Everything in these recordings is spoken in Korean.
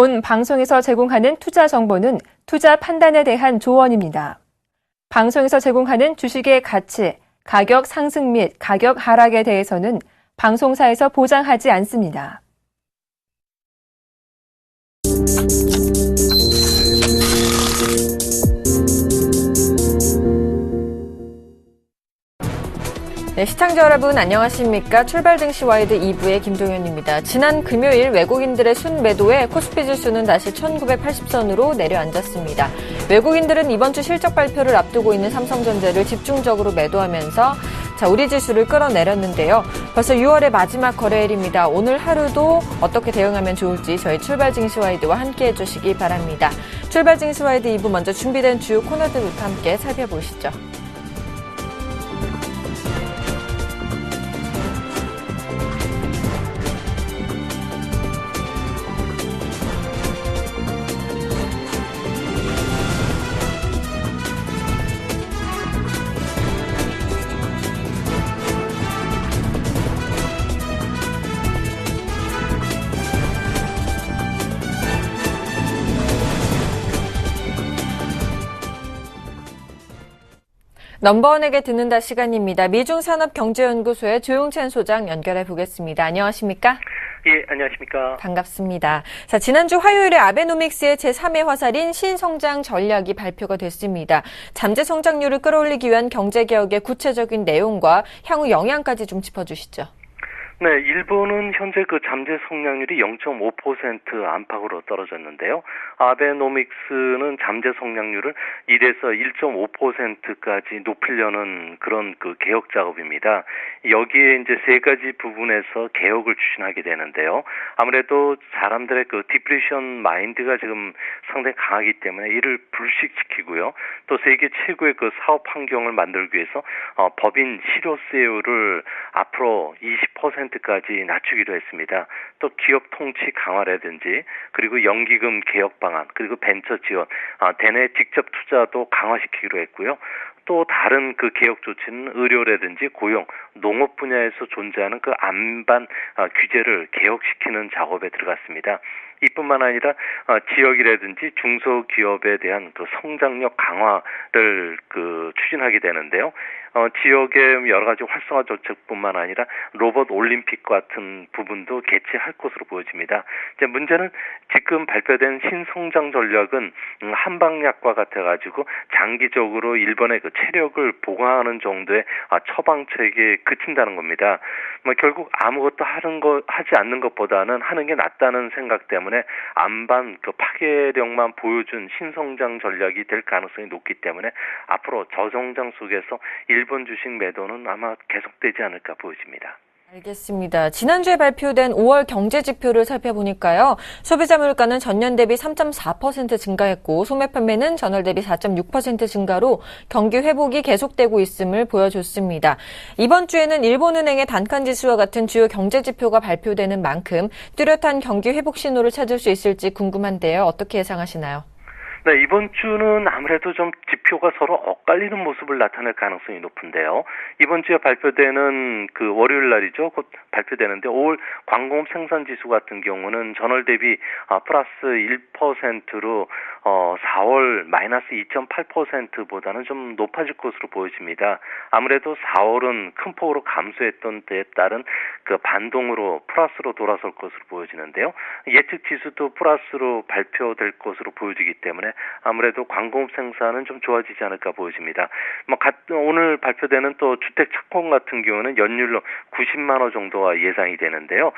본 방송에서 제공하는 투자 정보는 투자 판단에 대한 조언입니다. 방송에서 제공하는 주식의 가치, 가격 상승 및 가격 하락에 대해서는 방송사에서 보장하지 않습니다. 네, 시청자 여러분 안녕하십니까? 출발 증시 와이드 2부의 김동현입니다. 지난 금요일 외국인들의 순매도에 코스피 지수는 다시 1980선으로 내려앉았습니다. 외국인들은 이번 주 실적 발표를 앞두고 있는 삼성전자를 집중적으로 매도하면서 우리 지수를 끌어내렸는데요. 벌써 6월의 마지막 거래일입니다. 오늘 하루도 어떻게 대응하면 좋을지 저희 출발 증시 와이드와 함께 해주시기 바랍니다. 출발 증시 와이드 2부 먼저 준비된 주요 코너들부터 함께 살펴보시죠. 넘버원에게 듣는다 시간입니다. 미중산업경제연구소의 조용찬 소장 연결해 보겠습니다. 안녕하십니까? 예, 안녕하십니까? 반갑습니다. 자, 지난주 화요일에 아베노믹스의 제3의 화살인 신성장 전략이 발표가 됐습니다. 잠재 성장률을 끌어올리기 위한 경제개혁의 구체적인 내용과 향후 영향까지 좀 짚어주시죠. 네, 일본은 현재 그 잠재 성장률이 0.5% 안팎으로 떨어졌는데요. 아베노믹스는 잠재 성장률을 1에서 1.5%까지 높이려는 그런 그 개혁 작업입니다. 여기에 이제 세 가지 부분에서 개혁을 추진하게 되는데요. 아무래도 사람들의 그 디프레션 마인드가 지금 상당히 강하기 때문에 이를 불식시키고요. 또 세계 최고의 그 사업 환경을 만들기 위해서 법인 실효세율을 앞으로 20%까지 낮추기로 했습니다. 또 기업 통치 강화라든지 그리고 연기금 개혁 방안 그리고 벤처 지원, 대내 직접 투자도 강화시키기로 했고요. 또 다른 그 개혁 조치는 의료라든지 고용, 농업 분야에서 존재하는 그 안반 규제를 개혁시키는 작업에 들어갔습니다. 이뿐만 아니라 지역이라든지 중소기업에 대한 그 성장력 강화를 추진하게 되는데요. 지역의 여러 가지 활성화 정책뿐만 아니라 로봇 올림픽 같은 부분도 개최할 것으로 보여집니다. 이제 문제는 지금 발표된 신성장 전략은 한방약과 같아가지고 장기적으로 일본의 그 체력을 보강하는 정도의 처방책에 그친다는 겁니다. 결국 아무것도 하지 않는 것보다는 하는 게 낫다는 생각 때문에 안반 파괴력만 보여준 신성장 전략이 될 가능성이 높기 때문에 앞으로 저성장 속에서 일본 주식 매도는 아마 계속되지 않을까 보여집니다. 알겠습니다. 지난주에 발표된 5월 경제지표를 살펴보니까요. 소비자 물가는 전년 대비 3.4% 증가했고 소매 판매는 전월 대비 4.6% 증가로 경기 회복이 계속되고 있음을 보여줬습니다. 이번 주에는 일본은행의 단칸지수와 같은 주요 경제지표가 발표되는 만큼 뚜렷한 경기 회복 신호를 찾을 수 있을지 궁금한데요. 어떻게 예상하시나요? 네, 이번 주는 아무래도 좀 지표가 서로 엇갈리는 모습을 나타낼 가능성이 높은데요. 이번 주에 발표되는 그 월요일 날이죠. 곧 발표되는데 5월 광공업 생산지수 같은 경우는 전월 대비 플러스 1%로 4월 마이너스 2.8%보다는 좀 높아질 것으로 보여집니다. 아무래도 4월은 큰 폭으로 감소했던 데에 따른 그 반동으로 플러스로 돌아설 것으로 보여지는데요. 예측 지수도 플러스로 발표될 것으로 보여지기 때문에 아무래도 광공업 생산은 좀 좋아지지 않을까 보여집니다. 오늘 발표되는 또 주택 착공 같은 경우는 연율로 90만 호 정도가 예상이 되는데요.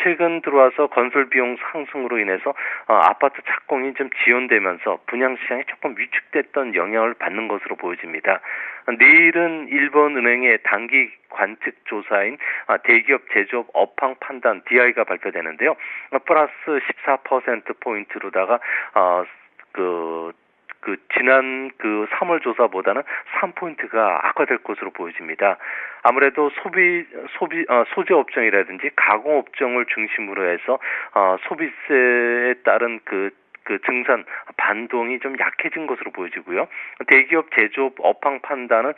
최근 들어와서 건설 비용 상승으로 인해서 아파트 착공이 좀 지연되면서 분양 시장이 조금 위축됐던 영향을 받는 것으로 보여집니다. 내일은 일본은행의 단기 관측 조사인 대기업 제조업 업황 판단 DI가 발표되는데요. 플러스 14%포인트로다가 지난 3월 조사보다는 3포인트가 악화될 것으로 보여집니다. 아무래도 소재 업종이라든지 가공 업종을 중심으로 해서 소비세에 따른 증산 반동이 좀 약해진 것으로 보여지고요. 대기업 제조업 업황 판단은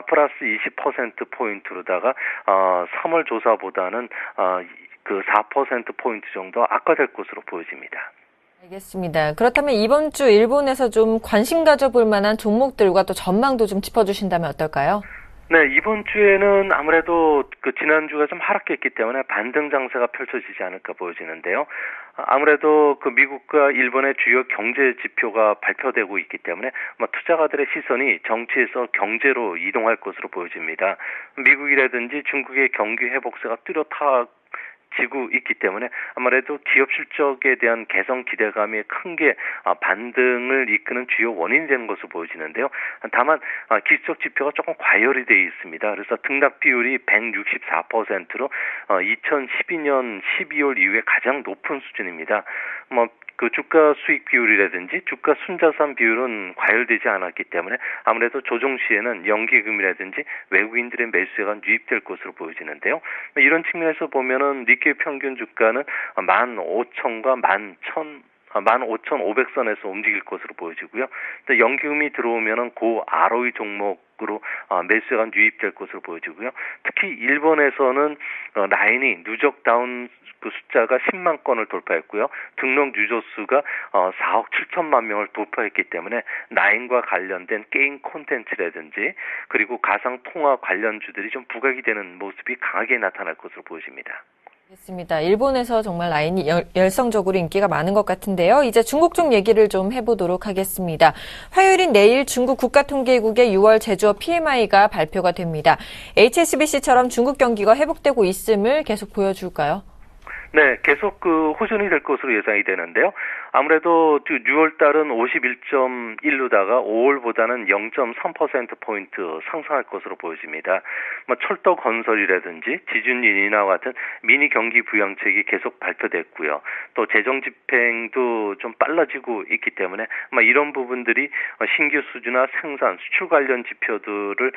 플러스 20%포인트로다가 3월 조사보다는 4%포인트 정도 악화될 것으로 보여집니다. 알겠습니다. 그렇다면 이번 주 일본에서 좀 관심 가져볼 만한 종목들과 또 전망도 좀 짚어주신다면 어떨까요? 네, 이번 주에는 아무래도 그 지난주가 좀 하락했기 때문에 반등 장세가 펼쳐지지 않을까 보여지는데요. 아무래도 그 미국과 일본의 주요 경제 지표가 발표되고 있기 때문에 투자가들의 시선이 정치에서 경제로 이동할 것으로 보여집니다. 미국이라든지 중국의 경기 회복세가 뚜렷하고 지고 있기 때문에 아무래도 기업 실적에 대한 개선 기대감이 큰 게 반등을 이끄는 주요 원인이 되는 것으로 보여지는데요. 다만 기술적 지표가 조금 과열이 되어 있습니다. 그래서 등락 비율이 164%로 2012년 12월 이후에 가장 높은 수준입니다. 그 주가 수익 비율이라든지 주가 순자산 비율은 과열되지 않았기 때문에 아무래도 조정 시에는 연기금이라든지 외국인들의 매수세가 유입될 것으로 보여지는데요. 이런 측면에서 보면은 니케이 평균 주가는 15,000과 15,500선에서 움직일 것으로 보여지고요. 또 연기금이 들어오면은 고 ROE 종목으로 매수세가 유입될 것으로 보여지고요. 특히 일본에서는 라인이 누적 다운 그 숫자가 10만 건을 돌파했고요. 등록 유저 수가 4억 7천만 명을 돌파했기 때문에 라인과 관련된 게임 콘텐츠라든지 그리고 가상 통화 관련주들이 좀 부각이 되는 모습이 강하게 나타날 것으로 보여집니다. 알겠습니다. 일본에서 정말 라인이 열성적으로 인기가 많은 것 같은데요. 이제 중국 쪽 얘기를 좀 해보도록 하겠습니다. 화요일인 내일 중국 국가통계국의 6월 제조업 PMI가 발표가 됩니다. HSBC처럼 중국 경기가 회복되고 있음을 계속 보여줄까요? 네, 계속 호전이 될 것으로 예상이 되는데요. 아무래도 6월 달은 51.1로다가 5월보다는 0.3%포인트 상승할 것으로 보여집니다. 철도 건설이라든지 지준 인하와 같은 미니 경기 부양책이 계속 발표됐고요. 또 재정 집행도 좀 빨라지고 있기 때문에 이런 부분들이 신규 수주나 생산, 수출 관련 지표들을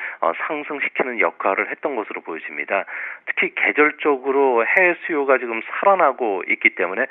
상승시키는 역할을 했던 것으로 보여집니다. 특히 계절적으로 해외 수요가 지금 살아나고 있기 때문에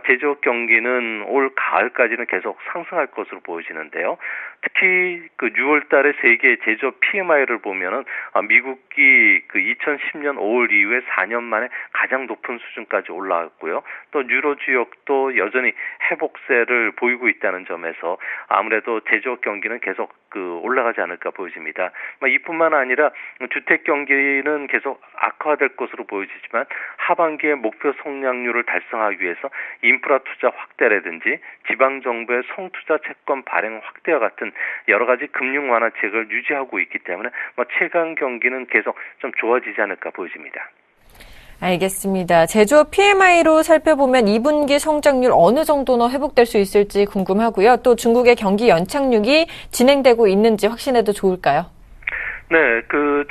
제조업 경기는 올 가을까지는 계속 상승할 것으로 보여지는데요. 특히 그 6월 달에 세계 제조업 PMI를 보면은 미국이 그 2010년 5월 이후에 4년 만에 가장 높은 수준까지 올라왔고요. 또 유로 지역도 여전히 회복세를 보이고 있다는 점에서 아무래도 제조업 경기는 계속 올라가지 않을까 보여집니다. 이뿐만 아니라 주택 경기는 계속 악화될 것으로 보여지지만 하반기에 목표 성장률을 달성하기 위해서 인프라 투자 확대라든지 지방 정부의 성투자 채권 발행 확대와 같은 여러 가지 금융 완화책을 유지하고 있기 때문에 최강 경기는 계속 좀 좋아지지 않을까 보여집니다. 알겠습니다. 제조업 PMI로 살펴보면 2분기 성장률 어느 정도나 회복될 수 있을지 궁금하고요. 또 중국의 경기 연착륙이 진행되고 있는지 확신해도 좋을까요? 네,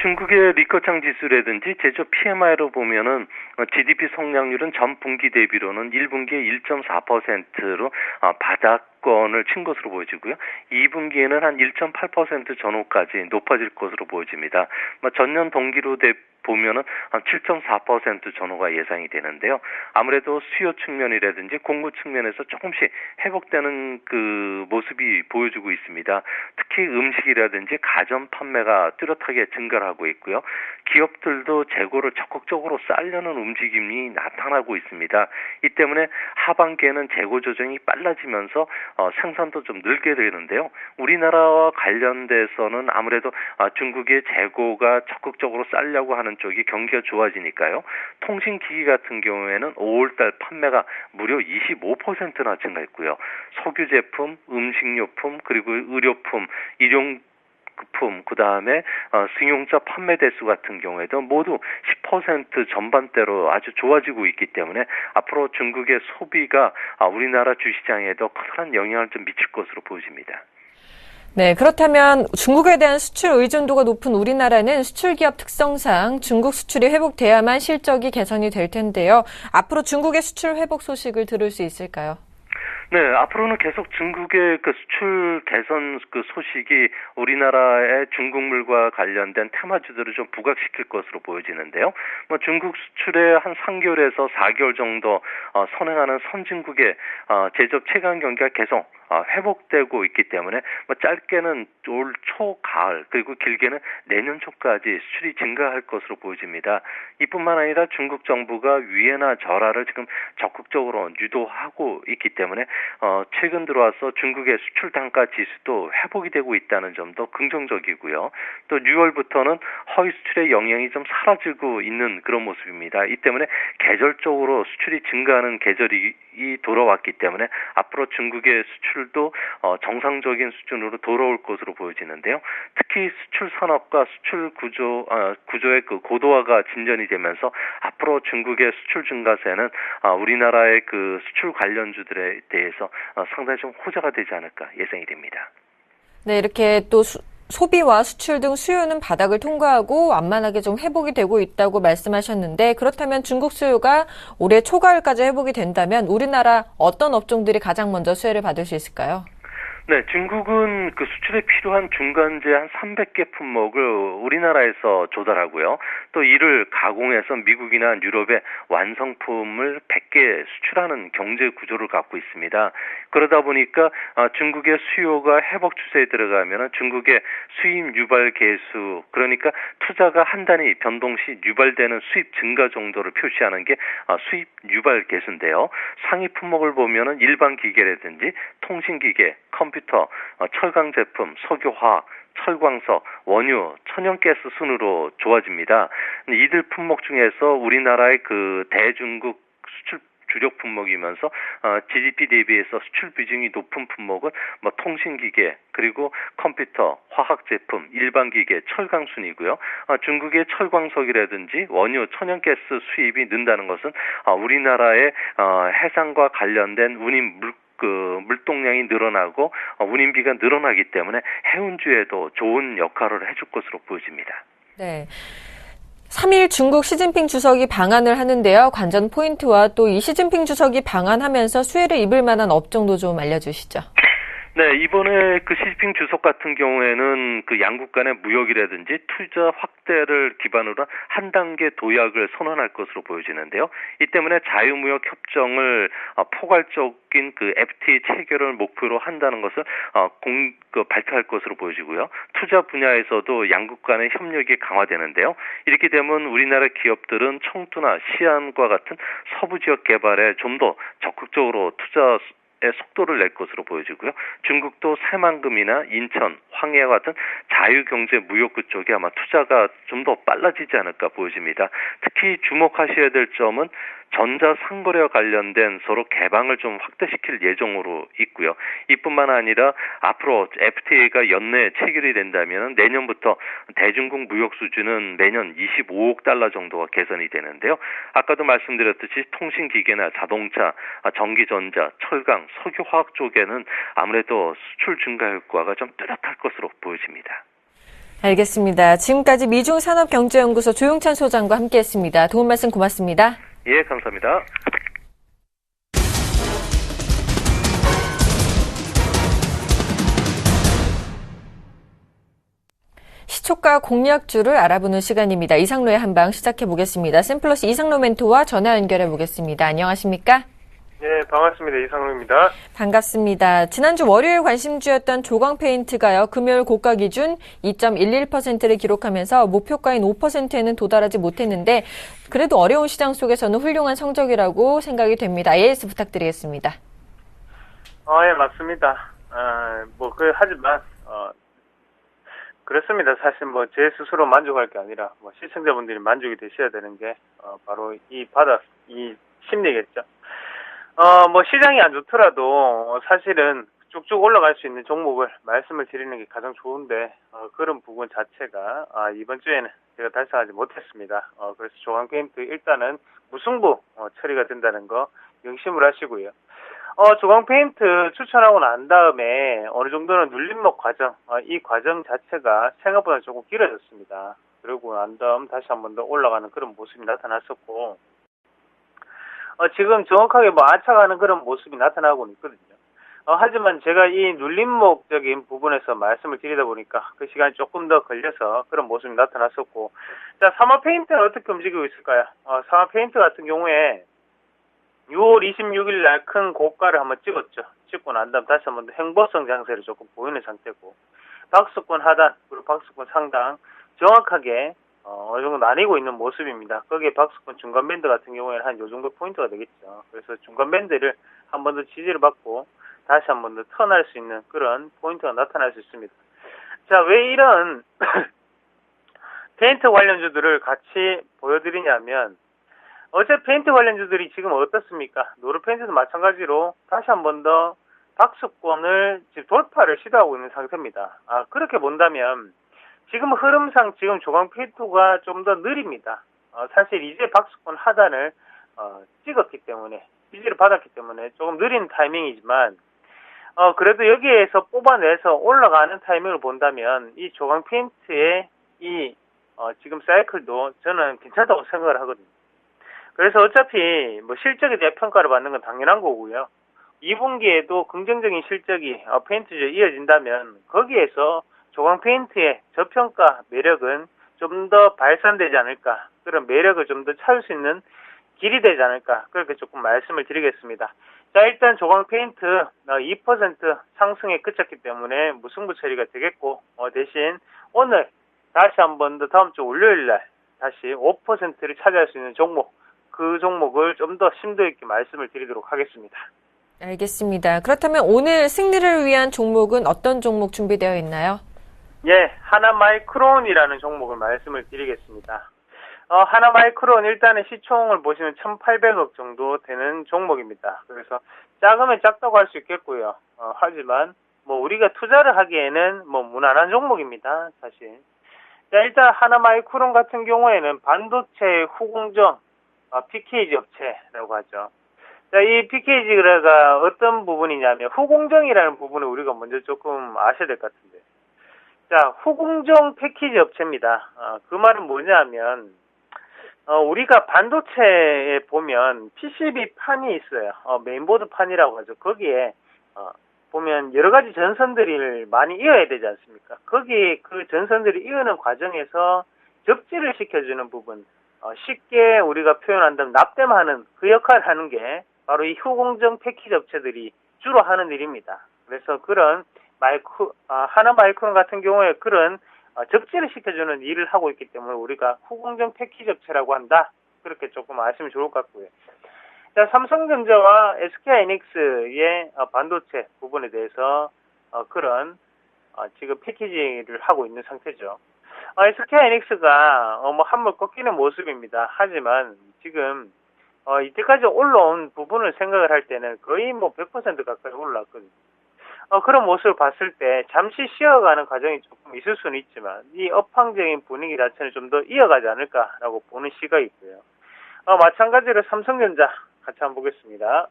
중국의 리커창 지수라든지 제조업 PMI로 보면은 GDP 성장률은 전 분기 대비로는 1분기에 1.4%로 바닥권을 친 것으로 보여지고요. 2분기에는 한 1.8% 전후까지 높아질 것으로 보여집니다. 전년 동기로 보면은 한 7.4% 전후가 예상이 되는데요. 아무래도 수요 측면이라든지 공급 측면에서 조금씩 회복되는 그 모습이 보여주고 있습니다. 특히 음식이라든지 가전 판매가 뚜렷하게 증가를 하고 있고요. 기업들도 재고를 적극적으로 쌓으려는 움직임이 나타나고 있습니다. 이 때문에 하반기에는 재고 조정이 빨라지면서 생산도 좀 늘게 되는데요. 우리나라와 관련돼서는 아무래도 중국의 재고가 적극적으로 쌓으려고 하는 쪽이 경기가 좋아지니까요. 통신기기 같은 경우에는 5월달 판매가 무려 25%나 증가했고요. 석유 제품, 음식료품, 그리고 의료품, 일용품, 그 다음에 승용차 판매 대수 같은 경우에도 모두 10% 전반대로 아주 좋아지고 있기 때문에 앞으로 중국의 소비가 우리나라 주시장에도 커다란 영향을 좀 미칠 것으로 보여집니다. 네, 그렇다면 중국에 대한 수출 의존도가 높은 우리나라는 수출 기업 특성상 중국 수출이 회복돼야만 실적이 개선이 될 텐데요. 앞으로 중국의 수출 회복 소식을 들을 수 있을까요? 네, 앞으로는 계속 중국의 수출 개선 소식이 우리나라의 중국물과 관련된 테마주들을 좀 부각시킬 것으로 보여지는데요. 중국 수출에 한 3개월에서 4개월 정도 선행하는 선진국의 제조업 최강 경기가 계속 회복되고 있기 때문에 뭐 짧게는 올 초, 가을 그리고 길게는 내년 초까지 수출이 증가할 것으로 보여집니다. 이뿐만 아니라 중국 정부가 위해나 절하를 지금 적극적으로 유도하고 있기 때문에 최근 들어와서 중국의 수출 단가 지수도 회복이 되고 있다는 점도 긍정적이고요. 또 6월부터는 허위 수출의 영향이 좀 사라지고 있는 그런 모습입니다. 이 때문에 계절적으로 수출이 증가하는 계절이 돌아왔기 때문에 앞으로 중국의 수출도 정상적인 수준으로 돌아올 것으로 보여지는데요. 특히 수출 산업과 수출 구조의 그 고도화가 진전이 되면서 앞으로 중국의 수출 증가세는 우리나라의 그 수출 관련주들에 대해서 상당히 좀 호재가 되지 않을까 예상이 됩니다. 네, 이렇게 또 소비와 수출 등 수요는 바닥을 통과하고 완만하게 좀 회복이 되고 있다고 말씀하셨는데 그렇다면 중국 수요가 올해 초가을까지 회복이 된다면 우리나라 어떤 업종들이 가장 먼저 수혜를 받을 수 있을까요? 네, 중국은 그 수출에 필요한 중간재 한 300개 품목을 우리나라에서 조달하고요. 또 이를 가공해서 미국이나 유럽에 완성품을 100개 수출하는 경제 구조를 갖고 있습니다. 그러다 보니까 중국의 수요가 회복 추세에 들어가면 중국의 수입 유발 계수, 그러니까 투자가 한 단위 변동 시 유발되는 수입 증가 정도를 표시하는 게 수입 유발 계수인데요. 상위 품목을 보면은 일반 기계라든지 통신기계, 컴퓨터, 철강 제품, 석유화학, 철광석, 원유, 천연가스 순으로 좋아집니다. 이들 품목 중에서 우리나라의 그 대중국 수출 주력 품목이면서 GDP 대비해서 수출 비중이 높은 품목은 뭐 통신기계 그리고 컴퓨터, 화학 제품, 일반 기계, 철강순이고요. 중국의 철광석이라든지 원유, 천연가스 수입이 는다는 것은 우리나라의 해상과 관련된 운임 물동량이 늘어나고 운임비가 늘어나기 때문에 해운주에도 좋은 역할을 해줄 것으로 보여집니다. 네. 3일 중국 시진핑 주석이 방한을 하는데요. 관전 포인트와 또 이 시진핑 주석이 방한하면서 수혜를 입을 만한 업종도 좀 알려주시죠. 네, 이번에 그 시진핑 주석 같은 경우에는 그 양국 간의 무역이라든지 투자 확대를 기반으로 한 단계 도약을 선언할 것으로 보여지는데요. 이 때문에 자유무역 협정을 포괄적인 그 FTA 체결을 목표로 한다는 것을 발표할 것으로 보여지고요. 투자 분야에서도 양국 간의 협력이 강화되는데요. 이렇게 되면 우리나라 기업들은 청두나 시안과 같은 서부 지역 개발에 좀 더 적극적으로 투자의 속도를 낼 것으로 보여지고요. 중국도 새만금이나 인천, 황해와 같은 자유경제 무역구 쪽에 아마 투자가 좀 더 빨라지지 않을까 보여집니다. 특히 주목하셔야 될 점은 전자상거래와 관련된 서로 개방을 좀 확대시킬 예정으로 있고요. 이뿐만 아니라 앞으로 FTA가 연내에 체결이 된다면 내년부터 대중국 무역 수준은 매년 25억 달러 정도가 개선이 되는데요. 아까도 말씀드렸듯이 통신기계나 자동차, 전기전자, 철강, 석유화학 쪽에는 아무래도 수출 증가 효과가 좀 뚜렷할 것으로 보여집니다. 알겠습니다. 지금까지 미중산업경제연구소 조용찬 소장과 함께했습니다. 도움 말씀 고맙습니다. 예, 감사합니다. 시초가 공략주를 알아보는 시간입니다. 이상로의 한방 시작해 보겠습니다. 샘플러스 이상로 멘토와 전화 연결해 보겠습니다. 안녕하십니까? 네, 반갑습니다. 이상로입니다. 반갑습니다. 지난주 월요일 관심주였던 조광페인트가요. 금요일 고가 기준 2.11%를 기록하면서 목표가인 5%에는 도달하지 못했는데 그래도 어려운 시장 속에서는 훌륭한 성적이라고 생각이 됩니다. AS 부탁드리겠습니다. 예, 맞습니다. 하지만, 그렇습니다. 사실 제 스스로 만족할 게 아니라, 시청자분들이 만족이 되셔야 되는 게, 바로 이 심리겠죠. 시장이 안 좋더라도 사실은 쭉쭉 올라갈 수 있는 종목을 말씀을 드리는 게 가장 좋은데, 그런 부분 자체가, 이번 주에는 제가 달성하지 못했습니다. 그래서 조광페인트 일단은 무승부 처리가 된다는 거 명심을 하시고요. 조광페인트 추천하고 난 다음에 어느 정도는 눌림목 과정, 이 과정 자체가 생각보다 조금 길어졌습니다. 그러고 난 다음 다시 한 번 더 올라가는 그런 모습이 나타났었고, 지금 정확하게 안착하는 그런 모습이 나타나고 있거든요. 하지만 제가 이 눌림목적인 부분에서 말씀을 드리다 보니까 그 시간이 조금 더 걸려서 그런 모습이 나타났었고, 자, 사마 페인트는 어떻게 움직이고 있을까요? 사마 페인트 같은 경우에 6월 26일 날 큰 고가를 한번 찍었죠. 찍고 난 다음 다시 한번 더 횡보성 장세를 조금 보이는 상태고, 박스권 하단 그리고 박스권 상단 정확하게 어느 정도 나뉘고 있는 모습입니다. 거기에 박스권 중간 밴드 같은 경우에는 한 요 정도 포인트가 되겠죠. 그래서 중간 밴드를 한 번 더 지지를 받고 다시 한 번 더 턴할 수 있는 그런 포인트가 나타날 수 있습니다. 자, 왜 이런 페인트 관련주들을 같이 보여드리냐면, 어제 페인트 관련주들이 지금 어떻습니까? 노르페인트도 마찬가지로 다시 한 번 더 박스권을 지금 돌파를 시도하고 있는 상태입니다. 그렇게 본다면 지금 흐름상 지금 조강 페인트가 좀 더 느립니다. 사실 이제 박스권 하단을 찍었기 때문에, 지지를 받았기 때문에 조금 느린 타이밍이지만, 그래도 여기에서 뽑아내서 올라가는 타이밍을 본다면 이 조강 페인트의 이 지금 사이클도 저는 괜찮다고 생각을 하거든요. 그래서 어차피 뭐 실적에 대한 평가를 받는 건 당연한 거고요. 2분기에도 긍정적인 실적이 페인트주에 이어진다면 거기에서 조강 페인트의 저평가 매력은 좀 더 발산되지 않을까, 그런 매력을 좀 더 찾을 수 있는 길이 되지 않을까, 그렇게 조금 말씀을 드리겠습니다. 자, 일단 조강 페인트 2% 상승에 그쳤기 때문에 무승부 처리가 되겠고, 대신 오늘 다시 한 번 더 다음 주 월요일 날 다시 5%를 차지할 수 있는 종목, 그 종목을 좀 더 심도 있게 말씀을 드리도록 하겠습니다. 알겠습니다. 그렇다면 오늘 승리를 위한 종목은 어떤 종목 준비되어 있나요? 예, 하나마이크론이라는 종목을 말씀을 드리겠습니다. 하나마이크론 일단은 시총을 보시면 1,800억 정도 되는 종목입니다. 그래서 작으면 작다고 할 수 있겠고요. 하지만 뭐 우리가 투자를 하기에는 뭐 무난한 종목입니다, 사실. 자, 일단 하나마이크론 같은 경우에는 반도체 후공정 PKG 업체라고 하죠. 자, 이 PKG가 어떤 부분이냐면 후공정이라는 부분을 우리가 먼저 조금 아셔야 될 것 같은데. 자, 후공정 패키지 업체입니다. 그 말은 뭐냐면 우리가 반도체에 보면 PCB 판이 있어요. 메인보드 판이라고 하죠. 거기에 보면 여러 가지 전선들을 많이 이어야 되지 않습니까? 거기 그 전선들이 이어는 과정에서 접지를 시켜주는 부분, 쉽게 우리가 표현한다면 납땜하는 그 역할을 하는 게 바로 이 후공정 패키지 업체들이 주로 하는 일입니다. 그래서 그런 하나마이크론 같은 경우에 그런 접지를 시켜주는 일을 하고 있기 때문에 우리가 후공정 패키지 업체라고 한다. 그렇게 조금 아시면 좋을 것 같고요. 자, 삼성전자와 SK하이닉스의 반도체 부분에 대해서 그런 지금 패키지를 하고 있는 상태죠. SK하이닉스가 뭐 한물 꺾이는 모습입니다. 하지만 지금 이때까지 올라온 부분을 생각을 할 때는 거의 뭐 100% 가까이 올라왔거든요. 그런 모습을 봤을 때 잠시 쉬어가는 과정이 조금 있을 수는 있지만 이 업황적인 분위기 자체는 좀 더 이어가지 않을까라고 보는 시각이 있고요. 마찬가지로 삼성전자 같이 한번 보겠습니다.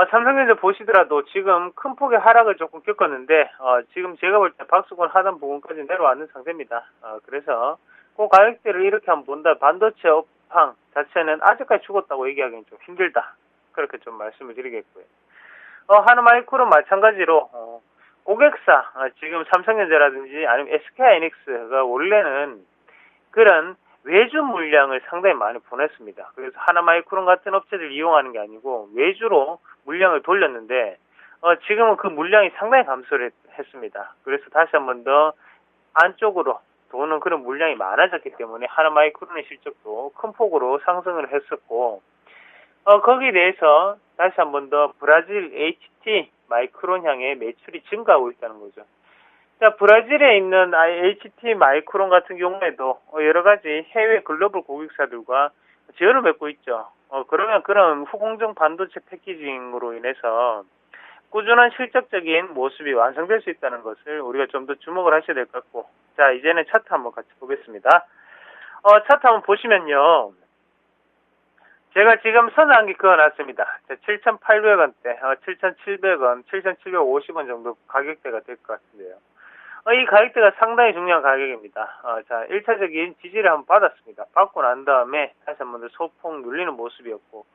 삼성전자 보시더라도 지금 큰 폭의 하락을 조금 겪었는데 지금 제가 볼 때 박스권 하단 부분까지 내려왔는 상태입니다. 그래서 그 가격대를 이렇게 한번 본다, 반도체 업황 자체는 아직까지 죽었다고 얘기하기는 좀 힘들다, 그렇게 좀 말씀을 드리겠고요. 하나마이크론 마찬가지로 고객사 지금 삼성전자라든지 아니면 SK하이닉스가 원래는 그런 외주 물량을 상당히 많이 보냈습니다. 그래서 하나마이크론 같은 업체들 이용하는 게 아니고 외주로 물량을 돌렸는데 지금은 그 물량이 상당히 감소를 했습니다. 그래서 다시 한 번 더 안쪽으로 도는 그런 물량이 많아졌기 때문에 하나마이크론의 실적도 큰 폭으로 상승을 했었고, 거기에 대해서 다시 한 번 더 브라질 HT 마이크론 향의 매출이 증가하고 있다는 거죠. 자, 브라질에 있는 HT 마이크론 같은 경우에도 여러 가지 해외 글로벌 고객사들과 제휴를 맺고 있죠. 그러면 그런 후공정 반도체 패키징으로 인해서 꾸준한 실적적인 모습이 완성될 수 있다는 것을 우리가 좀 더 주목을 하셔야 될 것 같고, 자, 이제는 차트 한번 같이 보겠습니다. 차트 한번 보시면요. 제가 지금 선 한 개 그어놨습니다. 7,800원대, 7,700원, 7,750원 정도 가격대가 될 것 같은데요. 이 가격대가 상당히 중요한 가격입니다. 자, 1차적인 지지를 한번 받았습니다. 받고 난 다음에 다시 한번 더 소폭 눌리는 모습이었고,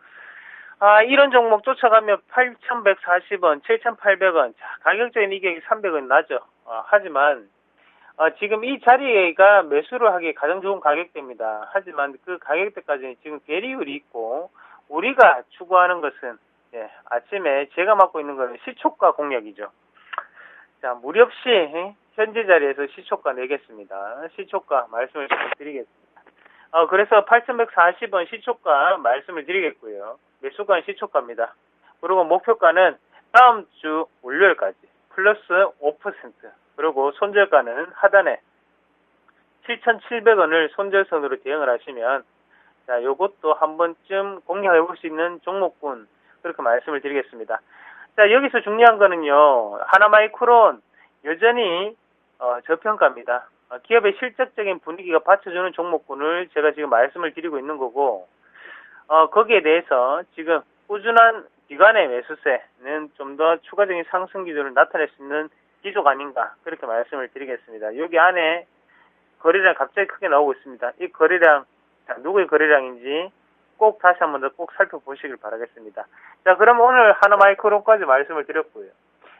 이런 종목 쫓아가면 8,140원, 7,800원, 자, 가격적인 이격이 300원 나죠. 하지만, 지금 이 자리가 매수를 하기 가장 좋은 가격대입니다. 하지만 그 가격대까지는 지금 괴리율이 있고 우리가 추구하는 것은 아침에 제가 맡고 있는 것은 시초가 공략이죠. 자, 무리 없이 현재 자리에서 시초가 내겠습니다. 시초가 말씀을 드리겠습니다. 그래서 8,140원 시초가 말씀을 드리겠고요. 매수가는 시초가입니다. 그리고 목표가는 다음 주 월요일까지 플러스 5%. 그리고 손절가는 하단에 7,700원을 손절선으로 대응을 하시면 자, 요것도 한 번쯤 공략해 볼 수 있는 종목군 그렇게 말씀을 드리겠습니다. 자, 여기서 중요한 거는요. 하나마이크론 여전히 저평가입니다. 기업의 실적적인 분위기가 받쳐주는 종목군을 제가 지금 말씀을 드리고 있는 거고 거기에 대해서 지금 꾸준한 기관의 매수세는 좀 더 추가적인 상승 기조를 나타낼 수 있는 기조가 아닌가 그렇게 말씀을 드리겠습니다. 여기 안에 거래량 갑자기 크게 나오고 있습니다. 이 거래량 누구의 거래량인지 꼭 다시 한 번 더 꼭 살펴보시길 바라겠습니다. 자, 그럼 오늘 하나마이크론까지 말씀을 드렸고요.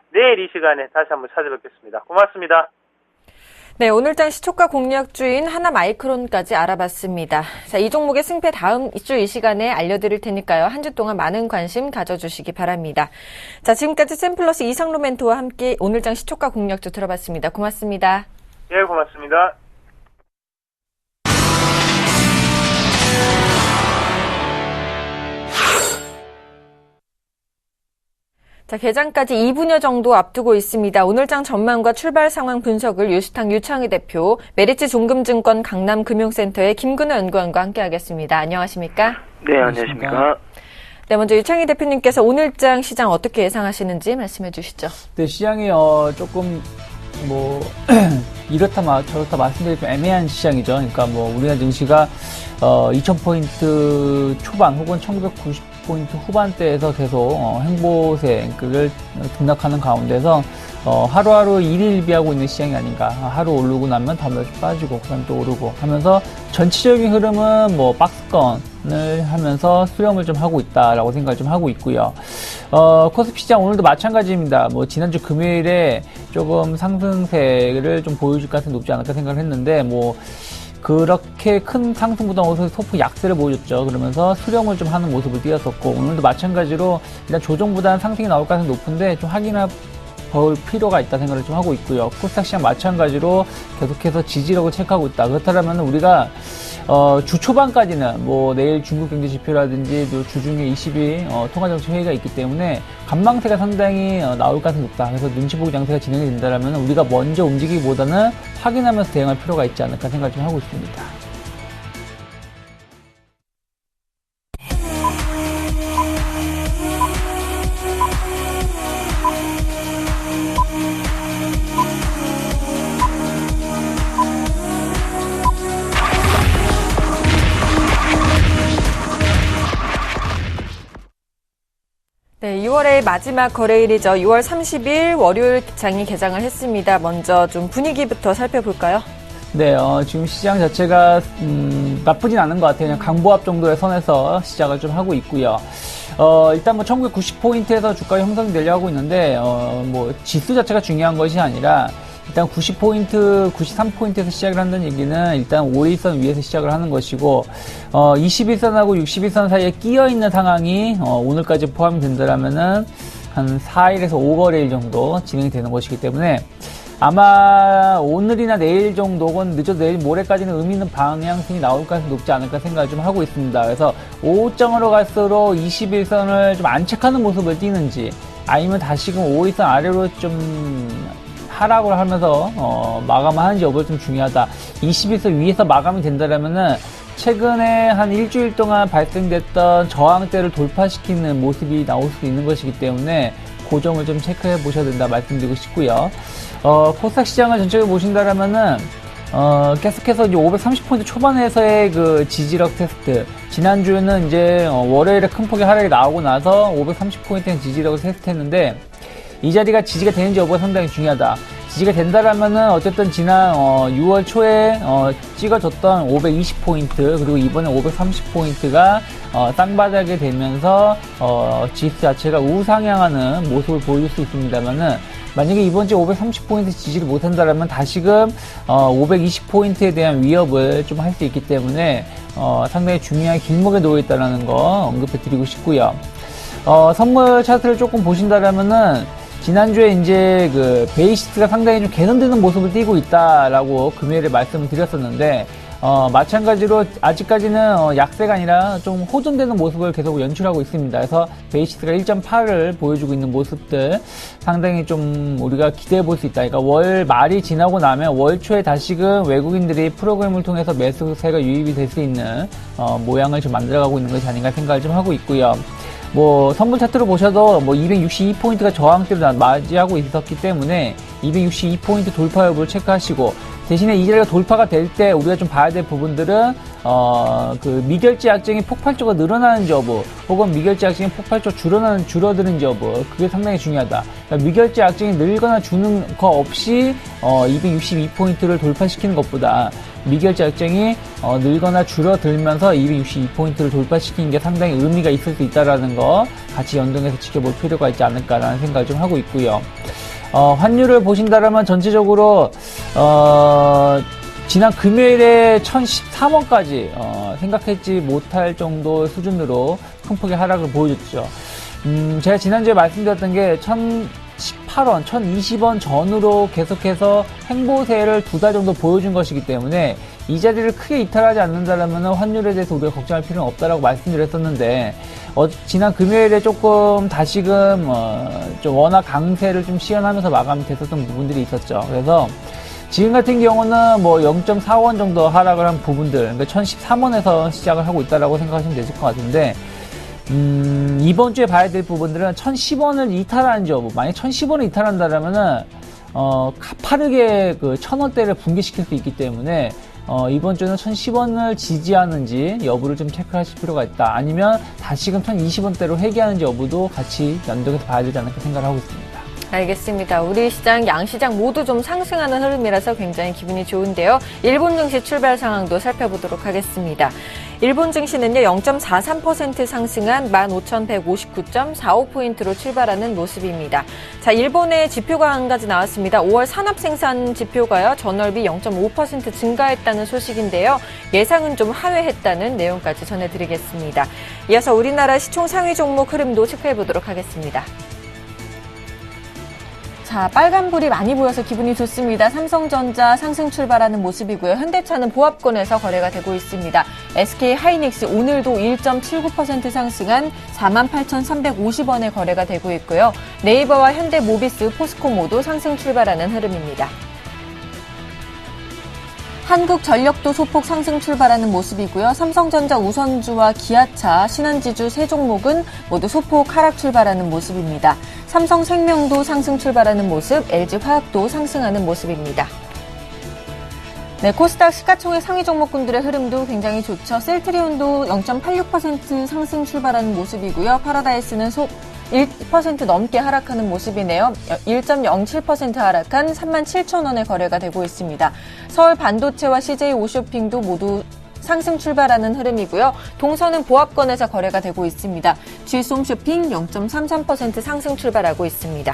내일 이 시간에 다시 한번 찾아뵙겠습니다. 고맙습니다. 네, 오늘장 시초가 공략주인 하나마이크론까지 알아봤습니다. 자, 이 종목의 승패 다음 주 이 시간에 알려드릴 테니까요. 한 주 동안 많은 관심 가져주시기 바랍니다. 자, 지금까지 샘플러스 이상로 멘토와 함께 오늘장 시초가 공략주 들어봤습니다. 고맙습니다. 예, 고맙습니다. 자, 개장까지 2분여 정도 앞두고 있습니다. 오늘장 전망과 출발 상황 분석을 유시탕 유창희 대표, 메리츠 종금증권 강남금융센터의 김근호 연구원과 함께하겠습니다. 안녕하십니까? 네, 안녕하십니까? 네, 먼저 유창희 대표님께서 오늘장 시장 어떻게 예상하시는지 말씀해 주시죠. 네, 시장이 조금 이렇다 저렇다 말씀드리면 애매한 시장이죠. 그러니까 우리나라 증시가 2,000포인트 초반 혹은 1,990포인트 후반대에서 계속 행보세를 등락하는 가운데서 하루하루 일일비하고 있는 시장이 아닌가. 하루 오르고 나면 다음날 좀 빠지고 그다음 또 오르고 하면서 전체적인 흐름은 박스권을 하면서 수렴을 좀 하고 있다라고 생각을 좀 하고 있고요. 코스피 시장 오늘도 마찬가지입니다. 지난주 금요일에 조금 상승세를 좀 보여줄 가능성이 높지 않을까 생각을 했는데 그렇게 큰 상승보다 소폭 약세를 보여줬죠. 그러면서 수렴을 좀 하는 모습을 띄었었고 오늘도 마찬가지로 일단 조정보다는 상승이 나올 가능성이 높은데 좀 확인해 볼 필요가 있다 생각을 좀 하고 있고요. 코스닥 시장 마찬가지로 계속해서 지지력을 체크하고 있다. 그렇다면 우리가 주 초반까지는 내일 중국 경제 지표라든지 또 주중에 22 통화정책 회의가 있기 때문에 관망세가 상당히 나올 가능성이 높다. 그래서 눈치 보기 장세가 진행이 된다면 우리가 먼저 움직이기보다는 확인하면서 대응할 필요가 있지 않을까 생각을 좀 하고 있습니다. 네, 6월의 마지막 거래일이죠. 6월 30일 월요일 장이 개장을 했습니다. 먼저 좀 분위기부터 살펴볼까요? 네, 지금 시장 자체가 나쁘진 않은 것 같아요. 그냥 강보합 정도의 선에서 시작을 좀 하고 있고요. 일단 1990포인트에서 주가가 형성이 되려고 하고 있는데 지수 자체가 중요한 것이 아니라 일단 90포인트, 93포인트에서 시작을 한다는 얘기는 일단 5일선 위에서 시작을 하는 것이고 21선하고 61선 사이에 끼어있는 상황이 오늘까지 포함이 된다면은 한 4일에서 5거래일 정도 진행이 되는 것이기 때문에 아마 오늘이나 내일 정도 혹은 늦어도 내일 모레까지는 의미 있는 방향성이 나올 가능성이 높지 않을까 생각을 좀 하고 있습니다. 그래서 오후장으로 갈수록 21선을 좀 안착하는 모습을 띄는지 아니면 다시금 5일선 아래로 좀 하락을 하면서 마감을 하는지 여부가 좀 중요하다. 21선 위에서 마감이 된다면은 최근에 한 일주일 동안 발생됐던 저항대를 돌파시키는 모습이 나올 수 있는 것이기 때문에 그 점을 좀 체크해 보셔야 된다 말씀드리고 싶고요. 코스닥 시장을 전체적으로 보신다라면은 계속해서 이제 530포인트 초반에서의 그 지지력 테스트. 지난주에는 이제 월요일에 큰 폭의 하락이 나오고 나서 530포인트의 지지력을 테스트했는데 이 자리가 지지가 되는지 여부가 상당히 중요하다. 지지가 된다라면은 어쨌든 지난 6월 초에 찍어줬던 520포인트 그리고 이번에 530포인트가 쌍바닥이 되면서 지수 자체가 우상향하는 모습을 보일 수 있습니다만은 만약에 이번 주에 530포인트 지지를 못한다면 다시금 520포인트에 대한 위협을 좀 할 수 있기 때문에 상당히 중요한 길목에 놓여 있다는 거 언급해 드리고 싶고요. 선물 차트를 조금 보신다면은 지난주에 이제 그 베이시스가 상당히 좀 개선되는 모습을 띠고 있다라고 금요일에 말씀을 드렸었는데 마찬가지로 아직까지는 약세가 아니라 좀 호전되는 모습을 계속 연출하고 있습니다. 그래서 베이시스가 1.8을 보여주고 있는 모습들 상당히 좀 우리가 기대해 볼 수 있다. 그러니까 월 말이 지나고 나면 월 초에 다시금 외국인들이 프로그램을 통해서 매수세가 유입이 될 수 있는 모양을 좀 만들어가고 있는 것이 아닌가 생각을 좀 하고 있고요. 뭐 선물 차트로 보셔도 뭐 262포인트가 저항대로 맞이하고 있었기 때문에 262포인트 돌파 여부를 체크하시고, 대신에 이 자리가 돌파가 될 때 우리가 좀 봐야 될 부분들은 그 미결제 약정이 폭발적으로 늘어나는지 여부, 혹은 미결제 약정이 폭발적으로 줄어드는지 여부, 그게 상당히 중요하다. 그러니까 미결제 약정이 늘거나 주는 거 없이 262포인트를 돌파시키는 것보다 미결제 약정이 늘거나 줄어들면서 262포인트를 돌파시키는 게 상당히 의미가 있을 수 있다라는 거 같이 연동해서 지켜볼 필요가 있지 않을까라는 생각을 좀 하고 있고요. 환율을 보신다면 전체적으로 지난 금요일에 1013원까지 생각했지 못할 정도 수준으로 큰 폭의 하락을 보여줬죠. 제가 지난주에 말씀드렸던 게 1018원, 1020원 전으로 계속해서 행보세를 2달 정도 보여준 것이기 때문에 이 자리를 크게 이탈하지 않는다면 환율에 대해서 우리가 걱정할 필요는 없다라고 말씀드렸었는데, 지난 금요일에 조금 다시금 좀 워낙 강세를 좀 시연하면서 마감이 됐었던 부분들이 있었죠. 그래서 지금 같은 경우는 뭐 0.4원 정도 하락을 한 부분들, 그러니까 1013원에서 시작을 하고 있다라고 생각하시면 되실 것 같은데, 이번 주에 봐야 될 부분들은 1010원을 이탈하는지 여부. 만약 1010원을 이탈한다면은 가파르게 그 1000원대를 붕괴시킬 수 있기 때문에 이번 주는 1010원을 지지하는지 여부를 좀 체크하실 필요가 있다. 아니면 다시금 1020원대로 회귀하는지 여부도 같이 연동해서 봐야 되지 않을까 생각을 하고 있습니다. 알겠습니다. 우리 시장, 양시장 모두 좀 상승하는 흐름이라서 굉장히 기분이 좋은데요. 일본 증시 출발 상황도 살펴보도록 하겠습니다. 일본 증시는요, 0.43% 상승한 15,159.45포인트로 출발하는 모습입니다. 자, 일본의 지표가 한 가지 나왔습니다. 5월 산업생산 지표가요, 전월비 0.5% 증가했다는 소식인데요. 예상은 좀 하회했다는 내용까지 전해드리겠습니다. 이어서 우리나라 시총 상위 종목 흐름도 체크해보도록 하겠습니다. 자, 빨간불이 많이 보여서 기분이 좋습니다. 삼성전자 상승 출발하는 모습이고요. 현대차는 보합권에서 거래가 되고 있습니다. SK하이닉스 오늘도 1.79% 상승한 48,350원에 거래가 되고 있고요. 네이버와 현대모비스, 포스코 모두 상승 출발하는 흐름입니다. 한국전력도 소폭 상승 출발하는 모습이고요. 삼성전자, 우선주와 기아차, 신한지주 세 종목은 모두 소폭 하락 출발하는 모습입니다. 삼성생명도 상승 출발하는 모습, LG화학도 상승하는 모습입니다. 네, 코스닥 시가총액 상위 종목군들의 흐름도 굉장히 좋죠. 셀트리온도 0.86% 상승 출발하는 모습이고요. 파라다이스는 1% 넘게 하락하는 모습이네요. 1.07% 하락한 37,000원에 거래가 되고 있습니다. 서울 반도체와 CJ 오쇼핑도 모두 상승 출발하는 흐름이고요. 동서는 보합권에서 거래가 되고 있습니다. G솜쇼핑 0.33% 상승 출발하고 있습니다.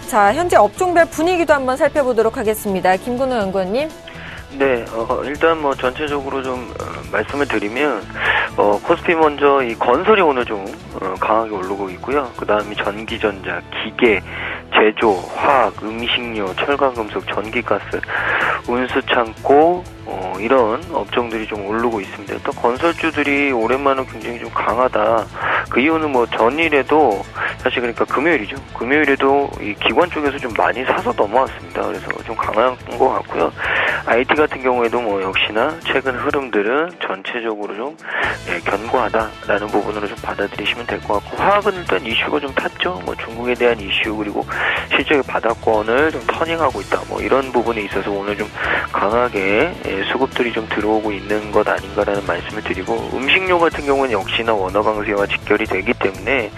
자, 현재 업종별 분위기도 한번 살펴보도록 하겠습니다. 김근호 연구원님. 네, 일단 뭐 전체적으로 좀 말씀을 드리면 코스피 먼저 이 건설이 오늘 좀 강하게 오르고 있고요. 그 다음이 전기전자, 기계, 제조, 화학, 음식료, 철강금속, 전기가스, 운수창고 이런 업종들이 좀 오르고 있습니다. 또 건설주들이 오랜만에 굉장히 좀 강하다. 그 이유는 뭐 전일에도 사실 그러니까 금요일이죠. 금요일에도 이 기관 쪽에서 좀 많이 사서 넘어왔습니다. 그래서 좀 강한 것 같고요. IT 같은 경우에도 뭐 역시나 최근 흐름들은 전체적으로 좀 견고하다라는 부분으로 좀 받아들이시면 될 것 같고, 화학은 일단 이슈가 좀 탔죠. 뭐 중국에 대한 이슈, 그리고 실적의 바닥권을 좀 터닝하고 있다. 뭐 이런 부분에 있어서 오늘 좀 강하게 수급들이 좀 들어오고 있는 것 아닌가라는 말씀을 드리고, 음식료 같은 경우는 역시나 원화 강세와 직결이 되기 때문에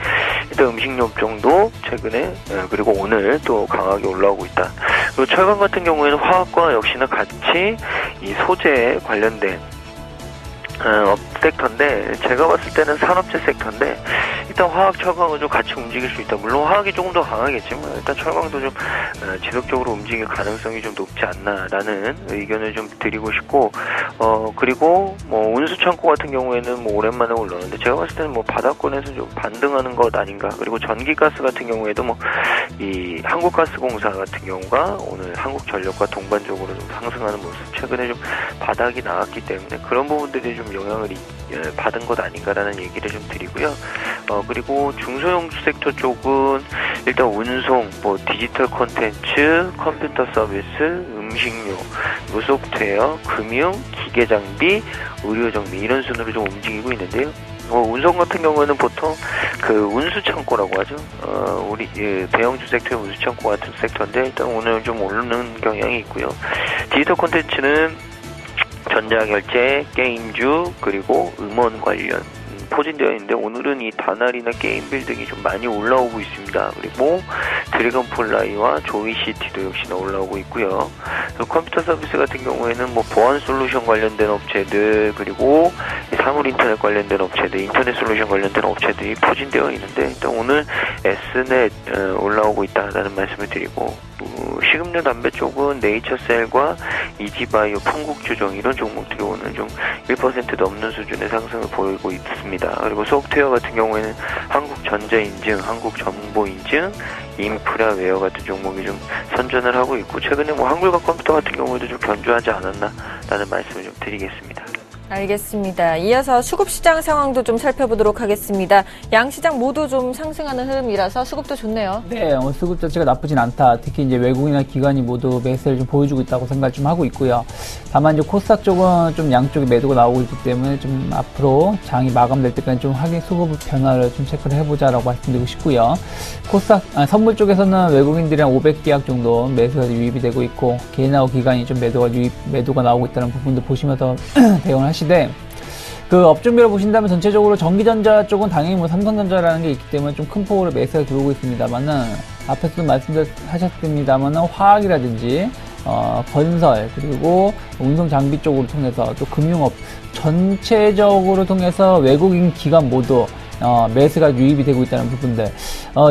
일단 음식료 업종도 최근에 그리고 오늘 또 강하게 올라오고 있다. 그리고 철강 같은 경우에는 화학과 역시나 같이 이 소재에 관련된 섹터인데, 제가 봤을 때는 산업재 섹터인데 일단 화학, 철강은 좀 같이 움직일 수 있다. 물론 화학이 조금 더 강하겠지만 일단 철강도 좀 지속적으로 움직일 가능성이 좀 높지 않나라는 의견을 좀 드리고 싶고, 그리고 뭐 운수창고 같은 경우에는 뭐 오랜만에 올라오는데 제가 봤을 때는 뭐 바닥권에서 좀 반등하는 것 아닌가. 그리고 전기가스 같은 경우에도 뭐 이 한국가스공사 같은 경우가 오늘 한국전력과 동반적으로 좀 상승하는 모습, 최근에 좀 바닥이 나왔기 때문에 그런 부분들이 좀 영향을 받은 것 아닌가라는 얘기를 좀 드리고요. 그리고 중소형 섹터 쪽은 일단 운송, 뭐 디지털 콘텐츠, 컴퓨터 서비스, 음식료, 소프트웨어, 금융, 기계 장비, 의료 정비 이런 순으로 좀 움직이고 있는데요. 운송 같은 경우에는 보통 그 운수창고라고 하죠. 우리 대형주 섹터의 운수창고 같은 섹터인데 일단 오늘 좀 오르는 경향이 있고요. 디지털 콘텐츠는 전자결제, 게임주, 그리고 음원 관련 포진되어 있는데 오늘은 이 다날이나 게임빌 등이 좀 많이 올라오고 있습니다. 그리고 드래곤폴라이와 조이시티도 역시나 올라오고 있고요. 컴퓨터 서비스 같은 경우에는 뭐 보안 솔루션 관련된 업체들, 그리고 사물 인터넷 관련된 업체들, 인터넷 솔루션 관련된 업체들이 포진되어 있는데 일단 오늘 S넷 올라오고 있다라는 말씀을 드리고, 식음료 담배 쪽은 네이처셀과 이지바이오, 풍국주정 이런 종목들이 오늘 좀 1% 넘는 수준의 상승을 보이고 있습니다. 그리고 소프트웨어 같은 경우에는 한국전자인증, 한국정보인증, 인프라웨어 같은 종목이 좀 선전을 하고 있고, 최근에 뭐 한글과 컴퓨터 같은 경우에도 좀 견조하지 않았나라는 말씀을 좀 드리겠습니다. 알겠습니다. 이어서 수급시장 상황도 좀 살펴보도록 하겠습니다. 양 시장 모두 좀 상승하는 흐름이라서 수급도 좋네요. 네, 수급 자체가 나쁘진 않다. 특히 이제 외국이나 기관이 모두 매수를 좀 보여주고 있다고 생각을 좀 하고 있고요. 다만 이제 코스닥 쪽은 좀 양쪽에 매도가 나오고 있기 때문에 좀 앞으로 장이 마감될 때까지 좀 수급 변화를 좀 체크를 해보자라고 말씀드리고 싶고요. 선물 쪽에서는 외국인들이 한 500계약 정도 매수가 유입이 되고 있고, 개인하고 기관이 좀 매도가 나오고 있다는 부분도 보시면서 대응을 하시되, 그 업종별로 보신다면 전체적으로 전기전자 쪽은 당연히 뭐 삼성전자라는 게 있기 때문에 좀 큰 폭으로 매수가 들어오고 있습니다만은, 앞에서도 말씀하셨습니다만은 화학이라든지 건설, 그리고 운송 장비 쪽으로 통해서 또 금융업 전체적으로 통해서 외국인 기관 모두 매수가 유입이 되고 있다는 부분들.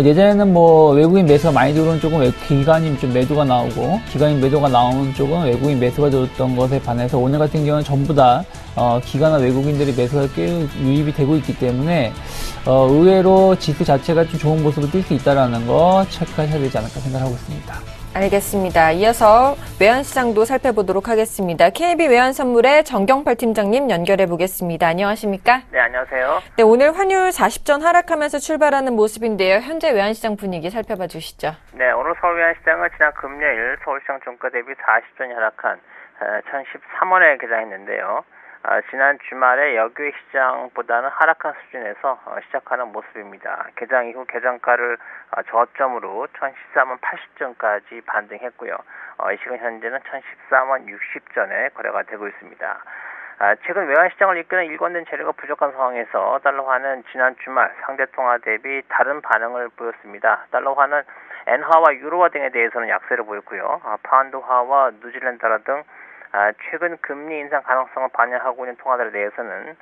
예전에는 뭐 외국인 매수가 많이 들어오는 쪽은 기관인 좀 매도가 나오고, 기관인 매도가 나오는 쪽은 외국인 매수가 들어왔던 것에 반해서 오늘 같은 경우는 전부 다 기관과 외국인들이 매수가 꽤 유입이 되고 있기 때문에 의외로 지수 자체가 좀 좋은 모습을 띌 수 있다라는 거 체크하셔야 되지 않을까 생각하고 있습니다. 알겠습니다. 이어서 외환시장도 살펴보도록 하겠습니다. KB 외환선물의 정경팔 팀장님 연결해 보겠습니다. 안녕하십니까? 네, 안녕하세요. 네, 오늘 환율 40전 하락하면서 출발하는 모습인데요. 현재 외환시장 분위기 살펴봐 주시죠. 네, 오늘 서울 외환시장은 지난 금요일 서울시장 종가 대비 40전이 하락한 1013원에 개장했는데요. 지난 주말에 여교의 시장보다는 하락한 수준에서 시작하는 모습입니다. 개장 이후 개장가를 저점으로 1014원 80전까지 반등했고요. 이 시간 현재는 1014원 60전에 거래가 되고 있습니다. 최근 외환시장을 이끄는 일관된 재료가 부족한 상황에서 달러화는 지난 주말 상대통화 대비 다른 반응을 보였습니다. 달러화는 엔화와 유로화 등에 대해서는 약세를 보였고요. 파운드화와 뉴질랜드 달러 등 최근 금리 인상 가능성을 반영하고 있는 통화들에 대해서는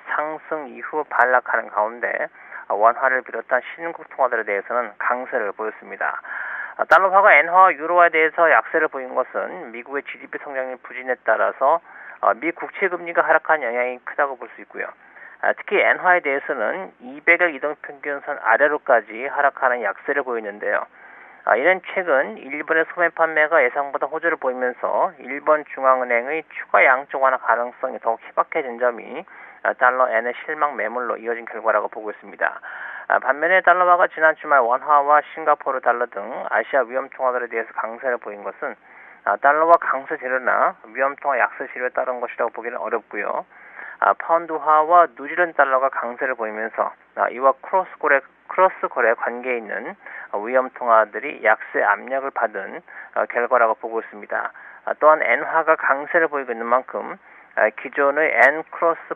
상승 이후 반락하는 가운데 원화를 비롯한 신흥국 통화들에 대해서는 강세를 보였습니다. 달러화가 엔화와 유로화에 대해서 약세를 보인 것은 미국의 GDP 성장률 부진에 따라서 미 국채 금리가 하락한 영향이 크다고 볼 수 있고요. 특히 엔화에 대해서는 200일 이동평균선 아래로까지 하락하는 약세를 보이는데요. 이는 최근 일본의 소매 판매가 예상보다 호조를 보이면서 일본 중앙은행의 추가 양적 완화 가능성이 더욱 희박해진 점이 달러 엔의 실망 매물로 이어진 결과라고 보고 있습니다. 반면에 달러화가 지난 주말 원화와 싱가포르 달러 등 아시아 위험 통화들에 대해서 강세를 보인 것은 달러와 강세 재료나 위험 통화 약세 재료에 따른 것이라고 보기는 어렵고요. 파운드화와 뉴질랜드 달러가 강세를 보이면서 이와 크로스 거래 관계에 있는 위험 통화들이 약세 압력을 받은 결과라고 보고 있습니다. 또한 엔화가 강세를 보이고 있는 만큼 기존의 N 크로스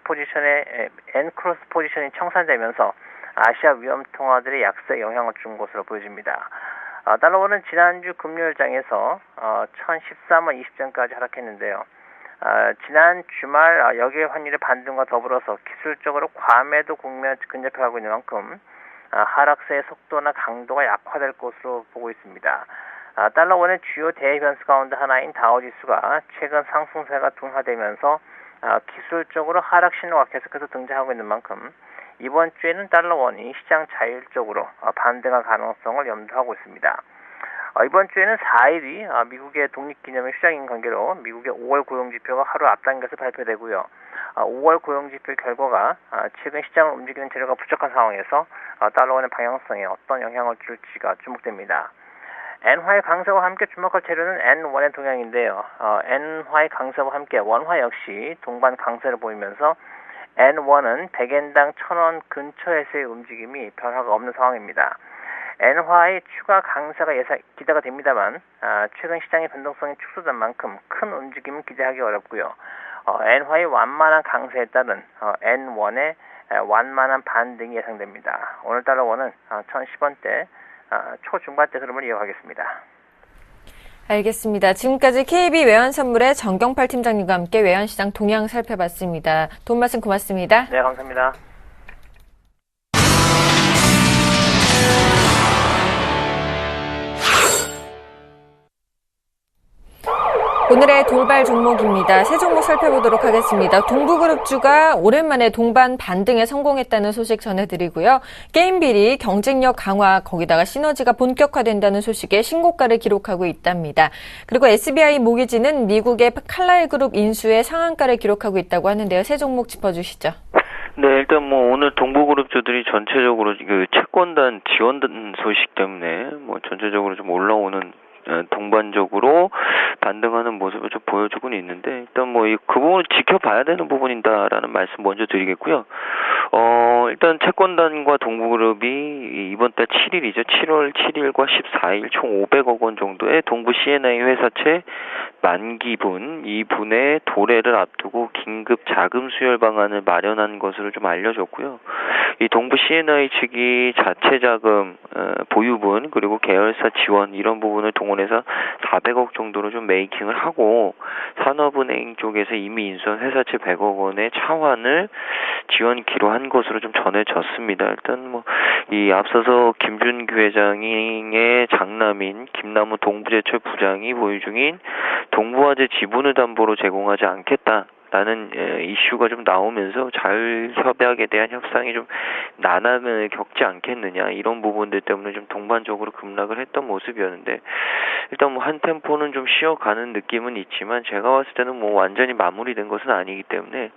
포지션이 청산되면서 아시아 위험 통화들이 약세 영향을 준 것으로 보여집니다. 달러원은 지난주 금요일장에서 1013원 20전까지 하락했는데요. 지난 주말 여기의 환율의 반등과 더불어서 기술적으로 과매도 국면에 근접해가고 있는 만큼 하락세의 속도나 강도가 약화될 것으로 보고 있습니다. 달러 원의 주요 대외 변수 가운데 하나인 다우지수가 최근 상승세가 둔화되면서 기술적으로 하락 신호가 계속해서 등장하고 있는 만큼 이번 주에는 달러 원이 시장 자율적으로 반등할 가능성을 염두하고 있습니다. 이번 주에는 4일이 미국의 독립기념일 휴장인 관계로 미국의 5월 고용지표가 하루 앞당겨서 발표되고요. 5월 고용지표 결과가 최근 시장을 움직이는 재료가 부족한 상황에서 달러원의 방향성에 어떤 영향을 줄지가 주목됩니다. 엔화의 강세와 함께 주목할 재료는 N1의 동향인데요. 엔화의 강세와 함께 원화 역시 동반 강세를 보이면서 N1은 100엔당 1000원 근처에서의 움직임이 변화가 없는 상황입니다. 엔화의 추가 강세가 기대가 됩니다만 최근 시장의 변동성이 축소된 만큼 큰 움직임은 기대하기 어렵고요. 엔화의 완만한 강세에 따른 N1의 완만한 반등이 예상됩니다. 오늘 달러 원은 1010원대 초중반대 흐름을 이어가겠습니다. 알겠습니다. 지금까지 KB 외환선물의 정경팔 팀장님과 함께 외환시장 동향 살펴봤습니다. 도움 말씀 고맙습니다. 네, 감사합니다. 오늘의 돌발 종목입니다. 세 종목 살펴보도록 하겠습니다. 동부그룹주가 오랜만에 동반 반등에 성공했다는 소식 전해드리고요. 게임빌이 경쟁력 강화, 거기다가 시너지가 본격화된다는 소식에 신고가를 기록하고 있답니다. 그리고 SBI 모기지는 미국의 칼라일그룹 인수에 상한가를 기록하고 있다고 하는데요. 세 종목 짚어주시죠. 네, 일단 오늘 동부그룹주들이 전체적으로 그 채권단 지원 소식 때문에 전체적으로 좀 올라오는 동반적으로 반등하는 모습을 좀 보여주고는 있는데, 일단 그 부분을 지켜봐야 되는 부분이다라는 말씀 먼저 드리겠고요. 일단 채권단과 동부그룹이 이번 달 7일이죠. 7월 7일과 14일 총 500억 원 정도의 동부 C&I 회사채 만기분, 이 분의 도래를 앞두고 긴급 자금 수혈 방안을 마련한 것으로 좀 알려졌고요. 이 동부 C&I 측이 자체 자금, 보유분, 그리고 계열사 지원 이런 부분을 동원해서 400억 정도로 좀 메이킹을 하고, 산업은행 쪽에서 이미 인수한 회사채 100억 원의 차환을 지원키로 한 것으로 좀 전해졌습니다. 일단 이 앞서서 김준규 회장의 장남인 김남우 동부제철 부장이 보유 중인 동부화재 지분을 담보로 제공하지 않겠다라는 이슈가 좀 나오면서 자율협약에 대한 협상이 좀 난항을 겪지 않겠느냐, 이런 부분들 때문에 좀 동반적으로 급락을 했던 모습이었는데, 일단 한 템포는 좀 쉬어가는 느낌은 있지만 제가 봤을 때는 완전히 마무리된 것은 아니기 때문에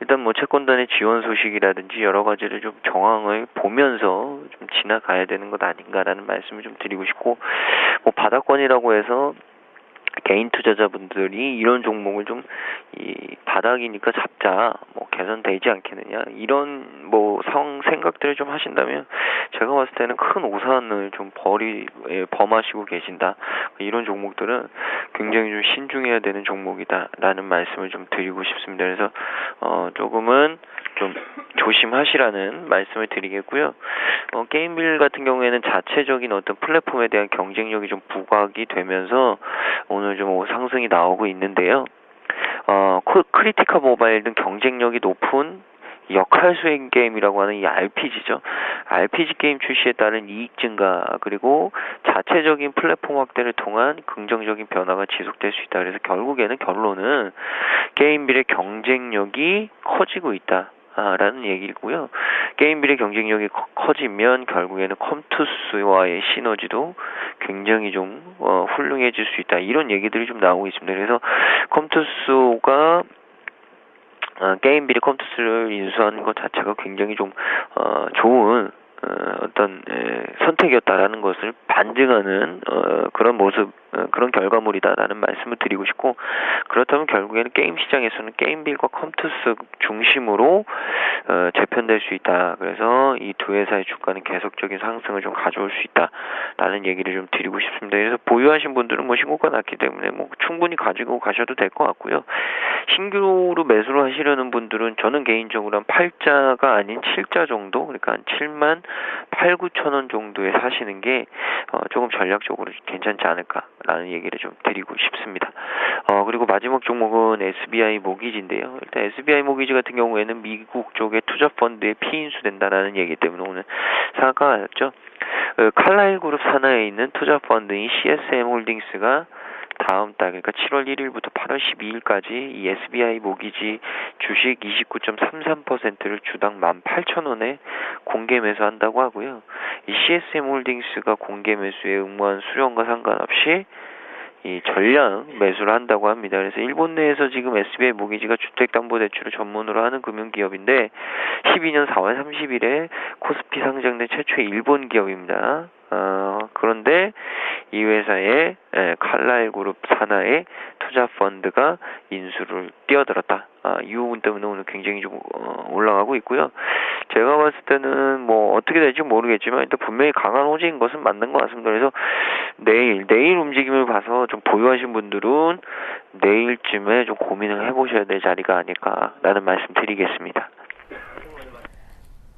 일단 채권단의 지원 소식이라든지 여러 가지를 좀 정황을 보면서 좀 지나가야 되는 것 아닌가라는 말씀을 좀 드리고 싶고, 바닥권이라고 해서 개인 투자자분들이 이런 종목을 좀 바닥이니까 잡자, 개선되지 않겠느냐, 이런 생각들을 좀 하신다면 제가 봤을 때는 큰 오산을 좀 범하시고 계신다. 이런 종목들은 굉장히 좀 신중해야 되는 종목이다라는 말씀을 좀 드리고 싶습니다. 그래서 조금은 좀 조심하시라는 말씀을 드리겠고요. 게임빌 같은 경우에는 자체적인 어떤 플랫폼에 대한 경쟁력이 좀 부각이 되면서 오늘 좀 상승이 나오고 있는데요. 크리티카 모바일 등 경쟁력이 높은 역할 수행 게임이라고 하는 이 RPG죠. RPG 게임 출시에 따른 이익 증가, 그리고 자체적인 플랫폼 확대를 통한 긍정적인 변화가 지속될 수 있다. 그래서 결국에는 결론은 게임빌의 경쟁력이 커지고 있다. 라는 얘기고요. 게임빌의 경쟁력이 커지면 결국에는 컴투스와의 시너지도 굉장히 좀 훌륭해질 수 있다. 이런 얘기들이 좀 나오고 있습니다. 그래서 컴투스가 게임빌이 컴투스를 인수하는 것 자체가 굉장히 좀 좋은 어떤 선택이었다라는 것을 반증하는 그런 모습, 그런 결과물이다라는 말씀을 드리고 싶고, 그렇다면 결국에는 게임 시장에서는 게임빌과 컴투스 중심으로 재편될 수 있다. 그래서 이 두 회사의 주가는 계속적인 상승을 좀 가져올 수 있다라는 얘기를 좀 드리고 싶습니다. 그래서 보유하신 분들은 신고가 났기 때문에 충분히 가지고 가셔도 될 것 같고요. 신규로 매수를 하시려는 분들은 저는 개인적으로 한 8자가 아닌 7자 정도, 그러니까 한 7만 8, 9천 원 정도에 사시는 게 조금 전략적으로 괜찮지 않을까라는 얘기를 좀 드리고 싶습니다. 그리고 마지막 종목은 SBI 모기지인데요. 일단 SBI 모기지 같은 경우에는 미국 쪽의 투자 펀드에 피인수된다라는 얘기 때문에 오늘 상한가가 났죠. 칼라일 그룹 산하에 있는 투자 펀드인 CSM 홀딩스가 다음 달, 그러니까 7월 1일부터 8월 12일까지 이 SBI 모기지 주식 29.33%를 주당 18,000원에 공개 매수한다고 하고요. 이 CSM 홀딩스가 공개 매수에 응모한 수량과 상관없이 이 전량 매수를 한다고 합니다. 그래서 일본 내에서 지금 SBI 모기지가 주택담보대출을 전문으로 하는 금융기업인데 12년 4월 30일에 코스피 상장된 최초의 일본 기업입니다. 그런데 이 회사의 칼라일 그룹 산하의 투자 펀드가 인수를 뛰어들었다. 이 부분 때문에 오늘 굉장히 좀 올라가고 있고요. 제가 봤을 때는 뭐 어떻게 될지 모르겠지만 일단 분명히 강한 호재인 것은 맞는 것 같습니다. 그래서 내일 움직임을 봐서 좀 보유하신 분들은 내일쯤에 좀 고민을 해보셔야 될 자리가 아닐까라는 말씀 드리겠습니다.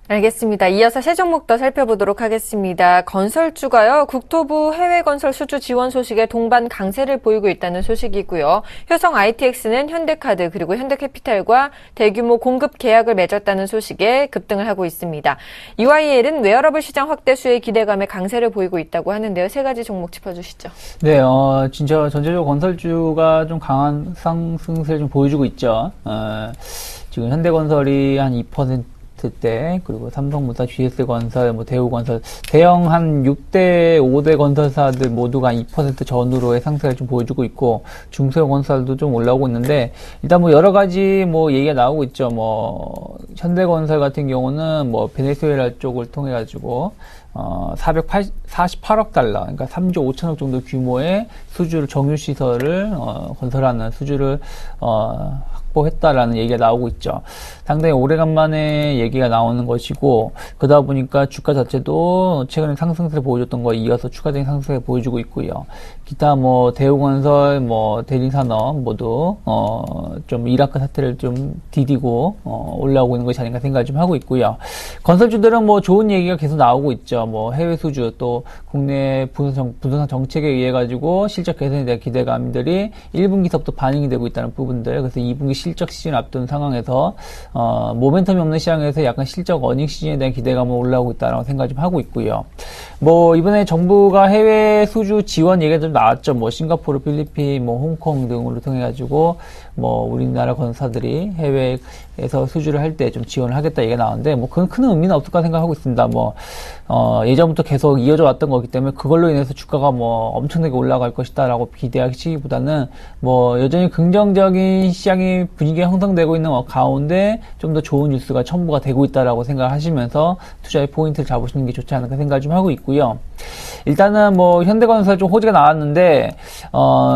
알겠습니다. 이어서 세 종목 더 살펴보도록 하겠습니다. 건설주가요. 국토부 해외건설 수주 지원 소식에 동반 강세를 보이고 있다는 소식이고요. 효성 ITX는 현대카드 그리고 현대캐피탈과 대규모 공급 계약을 맺었다는 소식에 급등을 하고 있습니다. UIL은 웨어러블 시장 확대 수의 기대감에 강세를 보이고 있다고 하는데요. 세 가지 종목 짚어주시죠. 네, 진짜 전체적으로 건설주가 좀 강한 상승세를 좀 보여주고 있죠. 지금 현대건설이 한 2%대, 그리고 삼성물산, GS건설, 대우건설, 대형 한 6대, 5대 건설사들 모두가 2% 전후로의 상승을 좀 보여주고 있고, 중소형건설도 좀 올라오고 있는데, 일단 여러 가지 얘기가 나오고 있죠. 현대건설 같은 경우는 베네수엘라 쪽을 통해가지고, 448억 달러, 그러니까 3조 5천억 정도 규모의 수주를, 정유시설을, 건설하는 수주를, 확보했다라는 얘기가 나오고 있죠. 상당히 오래간만에 얘기가 나오는 것이고, 그러다 보니까 주가 자체도 최근에 상승세를 보여줬던 거에 이어서 추가적인 상승세를 보여주고 있고요. 기타 대우건설, 대림산업 모두 좀 이라크 사태를 좀 디디고 올라오고 있는 것이 아닌가 생각을 좀 하고 있고요. 건설주들은 좋은 얘기가 계속 나오고 있죠. 해외 수주, 또 국내 부동산 정책에 의해 가지고 실적 개선에 대한 기대감들이 1분기서부터 반영이 되고 있다는 부분들. 그래서 2분기 실적 시즌 앞둔 상황에서 모멘텀이 없는 시장에서 약간 실적 어닝 시즌에 대한 기대감은 올라오고 있다라고 생각을 좀 하고 있고요. 이번에 정부가 해외 수주 지원 얘기가 좀 나왔죠. 싱가포르, 필리핀, 홍콩 등으로 통해 가지고 우리나라 건설사들이 해외에서 수주를 할 때 좀 지원을 하겠다 얘기가 나왔는데 그건 큰 의미는 없을까 생각하고 있습니다. 예전부터 계속 이어져 왔던 거기 때문에 그걸로 인해서 주가가 엄청나게 올라갈 것이다라고 기대하시기보다는 여전히 긍정적인 시장이 분위기가 형성되고 있는 가운데 좀 더 좋은 뉴스가 첨부가 되고 있다라고 생각하시면서 투자의 포인트를 잡으시는 게 좋지 않을까 생각을 좀 하고 있고요. 일단은 현대건설 좀 호재가 나왔는데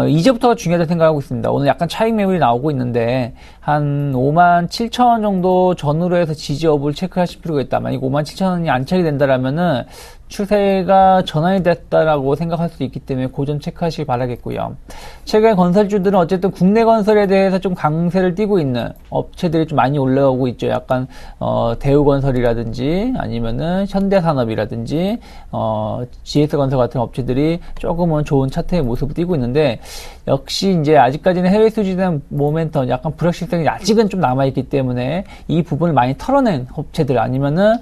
이제부터가 중요하다고 생각하고 있습니다. 오늘 약간 차익 매물이 나오고 있는데 한 57,000원 정도 전후로 해서 지지 여부를 체크하실 필요가 있다. 만약 57,000원이 안착이 된다라면은 추세가 전환이 됐다라고 생각할 수 있기 때문에 그 점 체크하시기 바라겠고요. 최근 건설주들은 어쨌든 국내 건설에 대해서 좀 강세를 띠고 있는 업체들이 좀 많이 올라오고 있죠. 약간 대우건설이라든지 아니면은 현대산업이라든지 GS건설 같은 업체들이 조금은 좋은 차트의 모습을 띠고 있는데 역시 이제 아직까지는 해외 수주에 대한 모멘텀, 약간 불확실성이 아직은 좀 남아있기 때문에 이 부분을 많이 털어낸 업체들 아니면은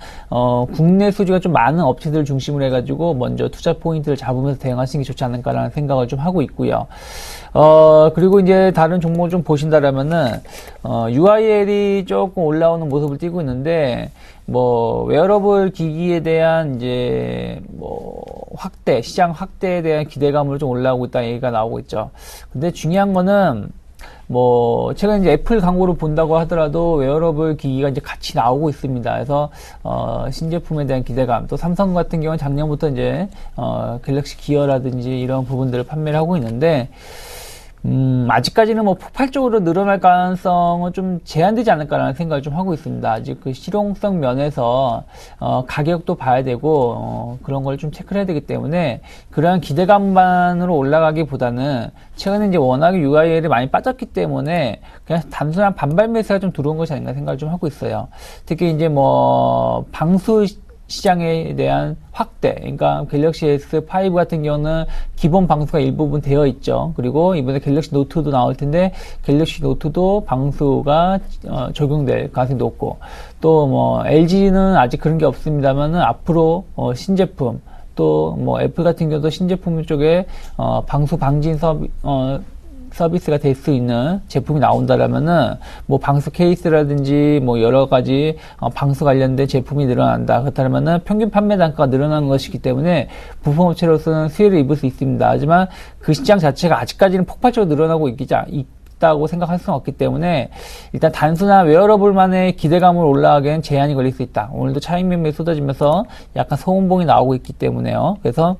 국내 수주가 좀 많은 업체들 중심으로 해가지고 먼저 투자 포인트를 잡으면서 대응하시는 게 좋지 않을까라는 생각을 좀 하고 있고요. 그리고 이제 다른 종목을 좀 보신다라면은 UIL이 조금 올라오는 모습을 띠고 있는데 웨어러블 기기에 대한 이제 확대, 시장 확대에 대한 기대감으로 좀 올라오고 있다는 얘기가 나오고 있죠. 근데 중요한 거는 최근 이제 애플 광고를 본다고 하더라도 웨어러블 기기가 이제 같이 나오고 있습니다. 그래서, 신제품에 대한 기대감, 또 삼성 같은 경우는 작년부터 이제, 갤럭시 기어라든지 이런 부분들을 판매를 하고 있는데, 아직까지는 폭발적으로 늘어날 가능성은 좀 제한되지 않을까라는 생각을 좀 하고 있습니다. 아직 그 실용성 면에서, 가격도 봐야 되고, 그런 걸 좀 체크를 해야 되기 때문에, 그러한 기대감만으로 올라가기보다는, 최근에 이제 워낙에 UIL이 많이 빠졌기 때문에, 그냥 단순한 반발 매수가 좀 들어온 것이 아닌가 생각을 좀 하고 있어요. 특히 이제 방수 시장에 대한 확대, 그러니까 갤럭시 S5 같은 경우는 기본 방수가 일부분 되어 있죠. 그리고 이번에 갤럭시 노트도 나올 텐데 갤럭시 노트도 방수가 적용될 가능성이 높고, 또 뭐 LG는 아직 그런 게 없습니다만은 앞으로 신제품, 또 뭐 애플 같은 경우도 신제품 쪽에 방수 방진 서비스가 될 수 있는 제품이 나온다라면은 뭐 방수 케이스라든지 뭐 여러 가지 방수 관련된 제품이 늘어난다. 그렇다면은 평균 판매 단가가 늘어나는 것이기 때문에 부품업체로서는 수혜를 입을 수 있습니다. 하지만 그 시장 자체가 아직까지는 폭발적으로 늘어나고 있다고 생각할 수는 없기 때문에 일단 단순한 웨어러블만의 기대감을 올라가기엔 제한이 걸릴 수 있다. 오늘도 차익 매물이 쏟아지면서 약간 소음봉이 나오고 있기 때문에요. 그래서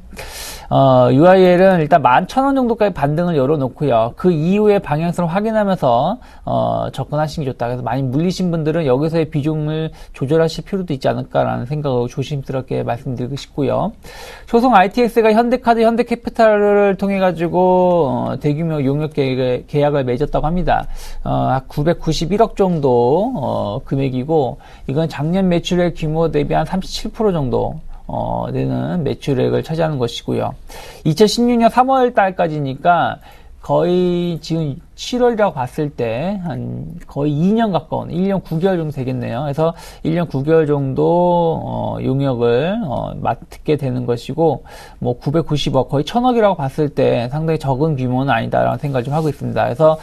UIL은 일단 11,000원 정도까지 반등을 열어놓고요. 그 이후에 방향성을 확인하면서 접근하시는 게 좋다. 그래서 많이 물리신 분들은 여기서의 비중을 조절하실 필요도 있지 않을까라는 생각을 조심스럽게 말씀드리고 싶고요. 소송 ITX가 현대카드, 현대캐피탈을 통해 가지고 대규모 용역 계약을 맺었다고 합니다. 991억 정도 금액이고, 이건 작년 매출액 규모 대비 한 37% 정도 되는 매출액을 차지하는 것이고요. 2016년 3월 달까지니까 거의 지금 7월이라고 봤을 때 한 거의 2년 가까운 1년 9개월 정도 되겠네요. 그래서 1년 9개월 정도 용역을 맡게 되는 것이고, 뭐 990억 거의 1,000억이라고 봤을 때 상당히 적은 규모는 아니다라는 생각을 좀 하고 있습니다. 그래서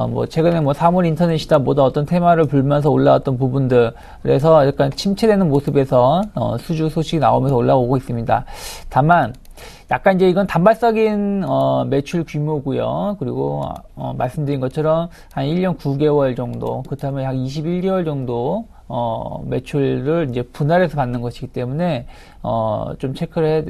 뭐 최근에 뭐 사물 인터넷이다 뭐다 어떤 테마를 불면서 올라왔던 부분들에서 약간 침체되는 모습에서 수주 소식이 나오면서 올라오고 있습니다. 다만 약간 이제 이건 단발적인 매출 규모고요. 그리고 말씀드린 것처럼 한 1년 9개월 정도, 그렇다면 약 21개월 정도 매출을 이제 분할해서 받는 것이기 때문에 좀 체크를 해야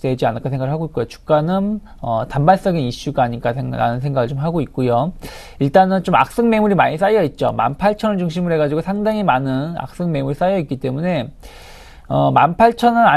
되지 않을까 생각을 하고 있고요. 주가는 단발적인 이슈가 아닐까 라는 생각을 좀 하고 있고요. 일단은 좀 악성 매물이 많이 쌓여 있죠. 18,000원 중심으로 해가지고 상당히 많은 악성 매물이 쌓여 있기 때문에 18,000원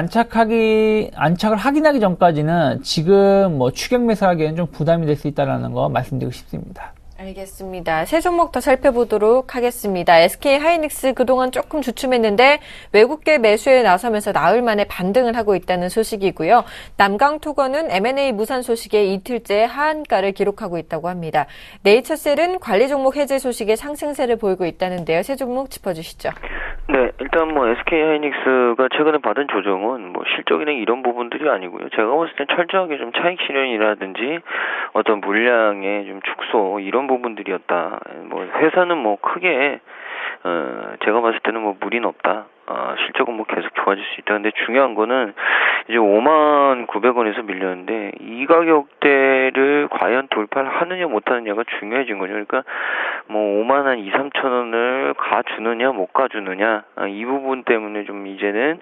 안착을 확인하기 전까지는 지금 뭐 추격 매수하기에는 좀 부담이 될 수 있다는 거 말씀드리고 싶습니다. 알겠습니다. 세 종목 더 살펴보도록 하겠습니다. SK하이닉스 그동안 조금 주춤했는데 외국계 매수에 나서면서 나흘 만에 반등을 하고 있다는 소식이고요. 남강토건은 M&A 무산 소식에 이틀째 하한가를 기록하고 있다고 합니다. 네이처셀은 관리 종목 해제 소식에 상승세를 보이고 있다는데요. 세 종목 짚어주시죠. 네, 일단 뭐 SK하이닉스가 최근에 받은 조정은 뭐 실적이나 이런 부분들이 아니고요. 제가 봤을 땐 철저하게 좀 차익 실현이라든지 어떤 물량의 좀 축소 이런 부분들이었다. 뭐 회사는 뭐 크게 제가 봤을 때는 뭐 무리는 없다. 실적은 뭐 계속 좋아질 수 있다. 근데 중요한 거는 이제 59,900원에서 밀렸는데 이 가격대를 과연 돌파를 하느냐 못하느냐가 중요해진 거죠. 그러니까 뭐 52,000-53,000원을 가주느냐 못 가주느냐 이 부분 때문에 좀 이제는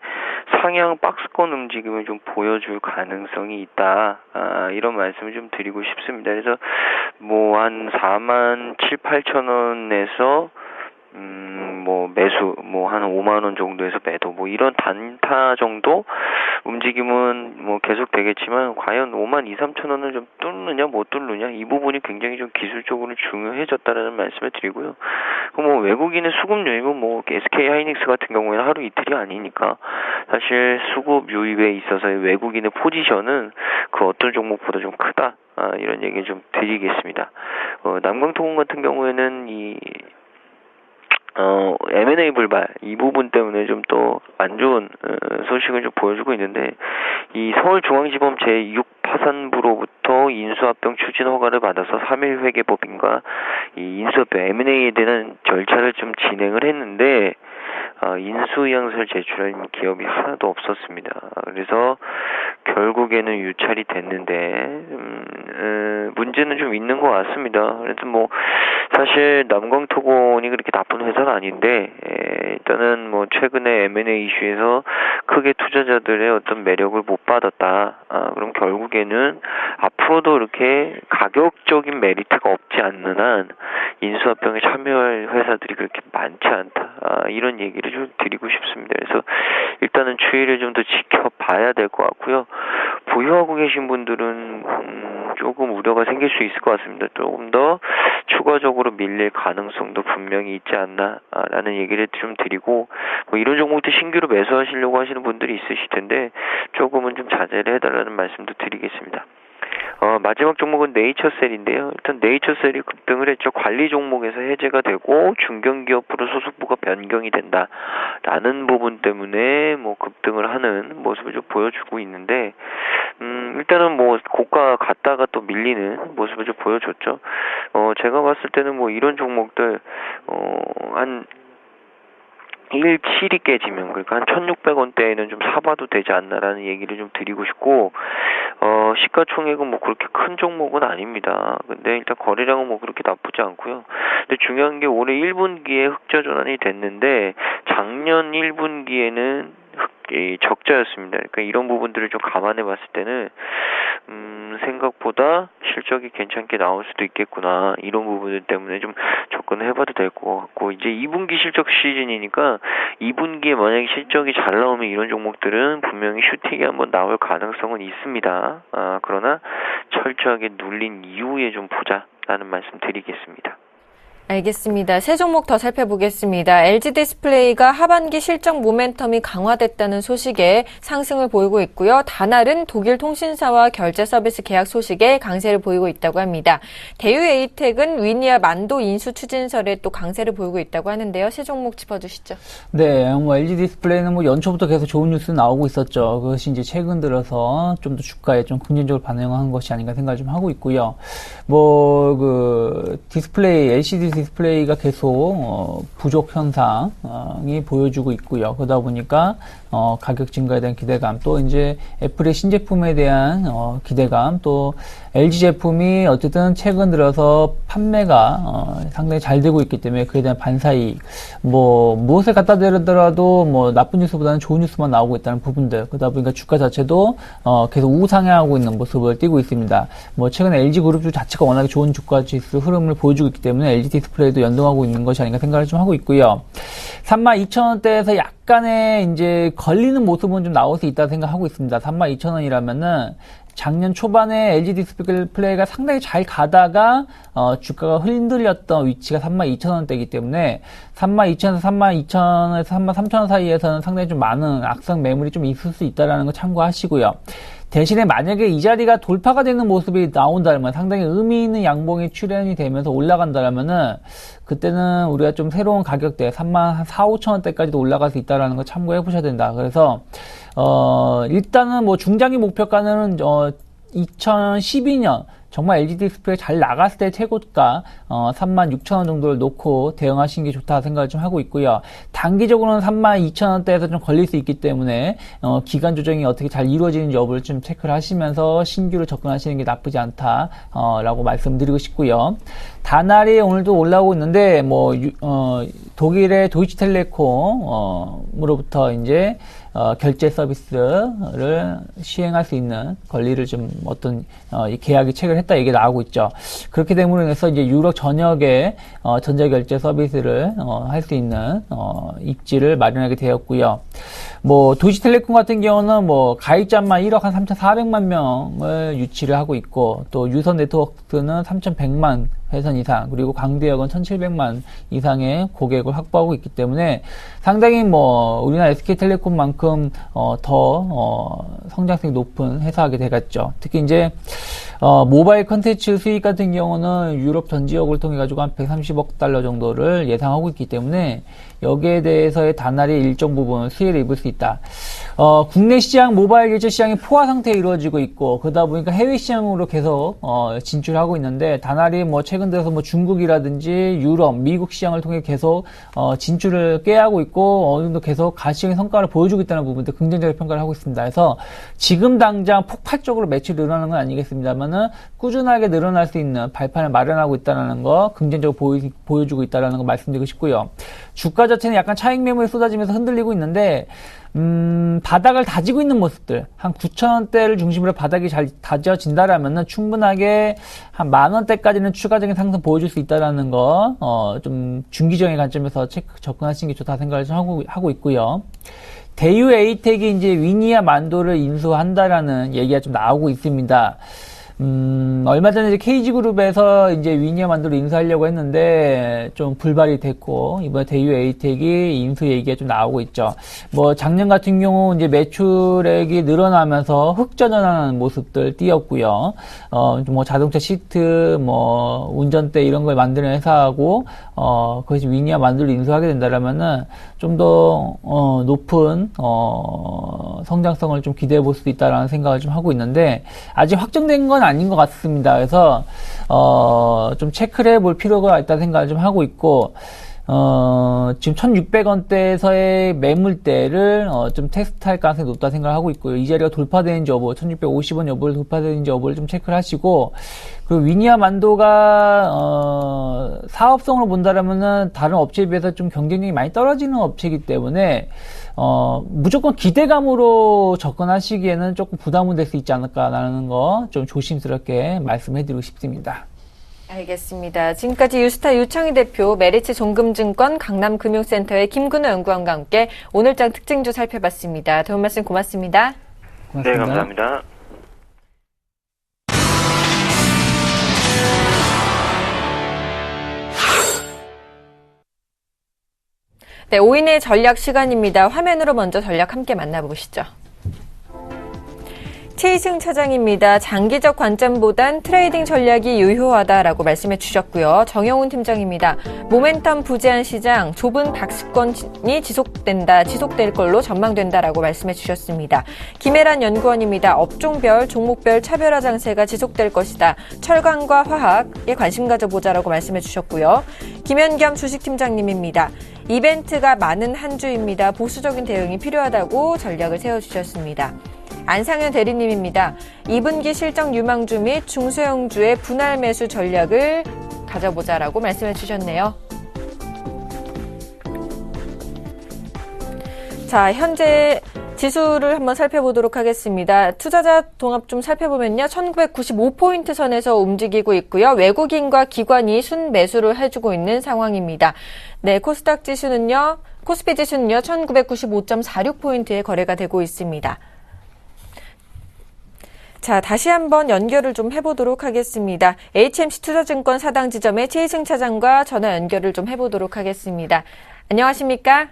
상향 박스권 움직임을 좀 보여줄 가능성이 있다. 이런 말씀을 좀 드리고 싶습니다. 그래서 뭐 한 47,000-8,000원에서 뭐 매수 뭐 한 5만원 정도에서 매도 뭐 이런 단타 정도 움직임은 뭐 계속 되겠지만 과연 52,000-53,000원을 좀 뚫느냐 못 뚫느냐 이 부분이 굉장히 좀 기술적으로 중요해졌다라는 말씀을 드리고요. 뭐 외국인의 수급 유입은 뭐 SK하이닉스 같은 경우에는 하루 이틀이 아니니까 사실 수급 유입에 있어서의 외국인의 포지션은 그 어떤 종목보다 좀 크다. 이런 얘기 좀 드리겠습니다. 남강토건 같은 경우에는 이 M&A 불발 이 부분 때문에 좀 또 안 좋은 소식을 좀 보여주고 있는데 이 서울중앙지법 제6 파산부로부터 인수합병 추진 허가를 받아서 3일 회계법인과 이 인수합병 M&A에 대한 절차를 좀 진행을 했는데 인수의향서를 제출한 기업이 하나도 없었습니다. 그래서 결국에는 유찰이 됐는데 문제는 좀 있는 것 같습니다. 그래서 뭐 사실 남강토건이 그렇게 나쁜 회사가 아닌데 일단은 뭐 최근에 M&A 이슈에서 크게 투자자들의 어떤 매력을 못 받았다. 그럼 결국에는 앞으로도 이렇게 가격적인 메리트가 없지 않는 한 인수합병에 참여할 회사들이 그렇게 많지 않다. 이런 얘기를 좀 드리고 싶습니다. 그래서 일단은 추이를 좀 더 지켜봐야 될 것 같고요. 보유하고 계신 분들은 조금 우려가 생길 수 있을 것 같습니다. 조금 더 추가적으로 밀릴 가능성도 분명히 있지 않나라는 얘기를 좀 드리고, 뭐 이런 종목도 신규로 매수하시려고 하시는 분들이 있으실 텐데 조금은 좀 자제를 해달라는 말씀도 드리겠습니다. 마지막 종목은 네이처셀인데요. 일단 네이처셀이 급등을 했죠. 관리 종목에서 해제가 되고 중견기업부로 소속부가 변경이 된다라는 부분 때문에 뭐 급등을 하는 모습을 좀 보여주고 있는데, 일단은 뭐 고가 갔다가 또 밀리는 모습을 좀 보여줬죠. 제가 봤을 때는 뭐 이런 종목들 한 1.7이 깨지면, 그러니까 한 1,600원대에는 좀 사봐도 되지 않나라는 얘기를 좀 드리고 싶고, 시가총액은 뭐 그렇게 큰 종목은 아닙니다. 근데 일단 거래량은 뭐 그렇게 나쁘지 않고요. 근데 중요한 게 올해 1분기에 흑자 전환이 됐는데 작년 1분기에는 적자였습니다. 그러니까 이런 부분들을 좀 감안해 봤을 때는 생각보다 실적이 괜찮게 나올 수도 있겠구나, 이런 부분들 때문에 좀 접근을 해봐도 될 것 같고, 이제 2분기 실적 시즌이니까 2분기에 만약에 실적이 잘 나오면 이런 종목들은 분명히 슈팅이 한번 나올 가능성은 있습니다. 그러나 철저하게 눌린 이후에 좀 보자라는 말씀 드리겠습니다. 알겠습니다. 세 종목 더 살펴보겠습니다. LG디스플레이가 하반기 실적 모멘텀이 강화됐다는 소식에 상승을 보이고 있고요. 다날은 독일 통신사와 결제 서비스 계약 소식에 강세를 보이고 있다고 합니다. 대유에이텍은 위니아 만도 인수 추진설에 또 강세를 보이고 있다고 하는데요. 세 종목 짚어주시죠. 네, 뭐 LG디스플레이는 뭐 연초부터 계속 좋은 뉴스 나오고 있었죠. 그것이 이제 최근 들어서 좀 더 주가에 좀 긍정적으로 반영한 것이 아닌가 생각을 좀 하고 있고요. 뭐 디스플레이, LCD 디스플레이가 계속 부족 현상이 보여주고 있고요. 그러다 보니까 가격 증가에 대한 기대감, 또 이제 애플의 신제품에 대한 기대감, 또 LG 제품이 어쨌든 최근 들어서 판매가 상당히 잘 되고 있기 때문에 그에 대한 반사이익, 뭐 무엇을 갖다 대더라도 뭐 나쁜 뉴스보다는 좋은 뉴스만 나오고 있다는 부분들, 그러다 보니까 주가 자체도 계속 우상향하고 있는 모습을 띠고 있습니다. 뭐 최근에 LG 그룹주 자체가 워낙에 좋은 주가 지수 흐름을 보여주고 있기 때문에 LG 디스플레이도 연동하고 있는 것이 아닌가 생각을 좀 하고 있고요. 32,000원대에서 약간의 이제 걸리는 모습은 좀 나올 수 있다 생각하고 있습니다. 32,000원이라면은 작년 초반에 LG 디스플레이가 상당히 잘 가다가 주가가 흔들렸던 위치가 32,000원대이기 때문에 32,000원에서 32,000원에서 33,000원 사이에서는 상당히 좀 많은 악성 매물이 좀 있을 수 있다는 거 참고하시고요. 대신에 만약에 이 자리가 돌파가 되는 모습이 나온다면, 상당히 의미 있는 양봉이 출현이 되면서 올라간다면은 그때는 우리가 좀 새로운 가격대 34,000~35,000원대까지도 올라갈 수 있다는 거 참고해 보셔야 된다. 그래서 일단은 뭐 중장기 목표가는 2012년 정말 LG 디스플레이 잘 나갔을 때 최고가 36,000원 정도를 놓고 대응하시는 게 좋다 생각을 좀 하고 있고요. 단기적으로는 32,000원대에서 좀 걸릴 수 있기 때문에 기간 조정이 어떻게 잘 이루어지는지 여부를 좀 체크를 하시면서 신규로 접근하시는 게 나쁘지 않다 라고 말씀드리고 싶고요. 다날이 오늘도 올라오고 있는데 뭐 독일의 도이치텔레콤으로부터 이제 결제 서비스를 시행할 수 있는 권리를 좀 이 계약이 체결했다 얘기 나오고 있죠. 그렇게 됨으로 인해서 이제 유럽 전역에 전자결제 서비스를 할 수 있는 입지를 마련하게 되었고요. 뭐 도이치텔레콤 같은 경우는 뭐 가입자만 1억 한 3,400만 명을 유치를 하고 있고, 또 유선 네트워크는 3,100만 회선 이상, 그리고 광대역은 1,700만 이상의 고객을 확보하고 있기 때문에 상당히 뭐 우리나라 SK텔레콤만큼 더 성장성이 높은 회사하게 되겠죠. 특히 이제 모바일 컨텐츠 수익 같은 경우는 유럽 전 지역을 통해 가지고 한 130억 달러 정도를 예상하고 있기 때문에 여기에 대해서의 다날이 일정 부분 수혜를 입을 수 있다. 국내 시장, 모바일 결제 시장이 포화 상태에 이루어지고 있고, 그러다 보니까 해외 시장으로 계속 진출하고 있는데, 다날이 뭐 최근 들어서 뭐 중국이라든지 유럽, 미국 시장을 통해 계속 진출을 꾀하고 있고, 어느 정도 계속 가시적인 성과를 보여주고 있다는 부분도 긍정적인 평가를 하고 있습니다. 그래서 지금 당장 폭발적으로 매출이 늘어나는 건 아니겠습니다만은 꾸준하게 늘어날 수 있는 발판을 마련하고 있다는 거, 긍정적으로 보여주고 있다는 거 말씀드리고 싶고요. 주가 자체는 약간 차익 매물이 쏟아지면서 흔들리고 있는데, 바닥을 다지고 있는 모습들, 한 9,000원대를 중심으로 바닥이 잘 다져진다라면은 충분하게 한 10,000원대까지는 추가적인 상승 보여줄 수 있다라는 거, 좀 중기적인 관점에서 접근하시는 게 좋다 생각을 좀 하고 있고요. 대유 에이텍이 이제 위니아 만도를 인수한다라는 얘기가 좀 나오고 있습니다. 얼마 전에 이제 KG그룹에서 이제 위니어 만두를 인수하려고 했는데 좀 불발이 됐고, 이번에 대유 에이텍이 인수 얘기가 좀 나오고 있죠. 뭐 작년 같은 경우 이제 매출액이 늘어나면서 흑전환하는 모습들 띄었고요. 뭐 자동차 시트, 뭐 운전대 이런 걸 만드는 회사하고, 그것이 위니어 만두를 인수하게 된다라면은 좀 더 높은 성장성을 좀 기대해 볼 수도 있다라는 생각을 좀 하고 있는데, 아직 확정된 건 아닌 것 같습니다. 그래서 좀 체크를 해볼 필요가 있다는 생각을 좀 하고 있고, 지금 1,600원대에서의 매물대를 좀 테스트할 가능성이 높다 생각을 하고 있고요. 이 자리가 돌파되는지 여부, 1,650원 여부를 돌파되는지 여부를 좀 체크를 하시고, 그리고 위니어 만도가 사업성으로 본다라면은 다른 업체에 비해서 좀 경쟁력이 많이 떨어지는 업체이기 때문에 무조건 기대감으로 접근하시기에는 조금 부담은 될 수 있지 않을까라는 거 좀 조심스럽게 말씀해드리고 싶습니다. 알겠습니다. 지금까지 유스타 유창희 대표, 메리츠 종금증권 강남금융센터의 김근호 연구원과 함께 오늘장 특징주 살펴봤습니다. 도움 말씀 고맙습니다. 고맙습니다. 네, 감사합니다. 네, 5인의 전략 시간입니다. 화면으로 먼저 전략 함께 만나보시죠. 최희승 차장입니다. 장기적 관점보단 트레이딩 전략이 유효하다라고 말씀해 주셨고요. 정영훈 팀장입니다. 모멘텀 부재한 시장, 좁은 박스권이 지속될 걸로 전망된다라고 말씀해 주셨습니다. 김혜란 연구원입니다. 업종별, 종목별 차별화 장세가 지속될 것이다. 철강과 화학에 관심 가져보자라고 말씀해 주셨고요. 김현겸 주식팀장님입니다. 이벤트가 많은 한 주입니다. 보수적인 대응이 필요하다고 전략을 세워주셨습니다. 안상현 대리님입니다. 2분기 실적 유망주 및 중소형주의 분할 매수 전략을 가져보자라고 말씀해 주셨네요. 자, 현재 지수를 한번 살펴보도록 하겠습니다. 투자자 동합 좀 살펴보면요. 1995포인트 선에서 움직이고 있고요. 외국인과 기관이 순매수를 해주고 있는 상황입니다. 네, 코스닥 지수는요. 코스피 지수는요. 1995.46포인트에 거래가 되고 있습니다. 자, 다시 한번 연결을 좀 해보도록 하겠습니다. HMC 투자증권 사당 지점의 최희승 차장과 전화 연결을 좀 해보도록 하겠습니다. 안녕하십니까?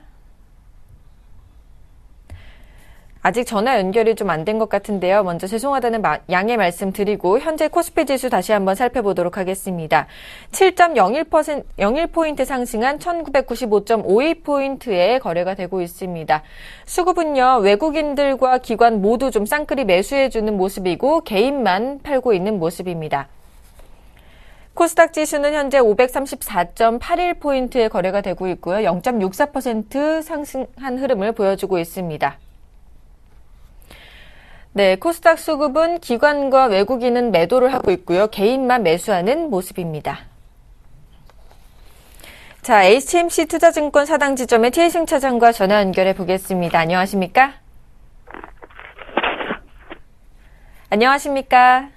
아직 전화 연결이 좀 안 된 것 같은데요. 먼저 죄송하다는 양해 말씀드리고 현재 코스피 지수 다시 한번 살펴보도록 하겠습니다. 7.01포인트 상승한 1995.52포인트에 거래가 되고 있습니다. 수급은요. 외국인들과 기관 모두 좀 쌍끌이 매수해주는 모습이고 개인만 팔고 있는 모습입니다. 코스닥 지수는 현재 534.81포인트에 거래가 되고 있고요. 0.64% 상승한 흐름을 보여주고 있습니다. 네, 코스닥 수급은 기관과 외국인은 매도를 하고 있고요. 개인만 매수하는 모습입니다. 자, HMC 투자증권 사당 지점의 최희승 차장과 전화 연결해 보겠습니다. 안녕하십니까? 안녕하십니까?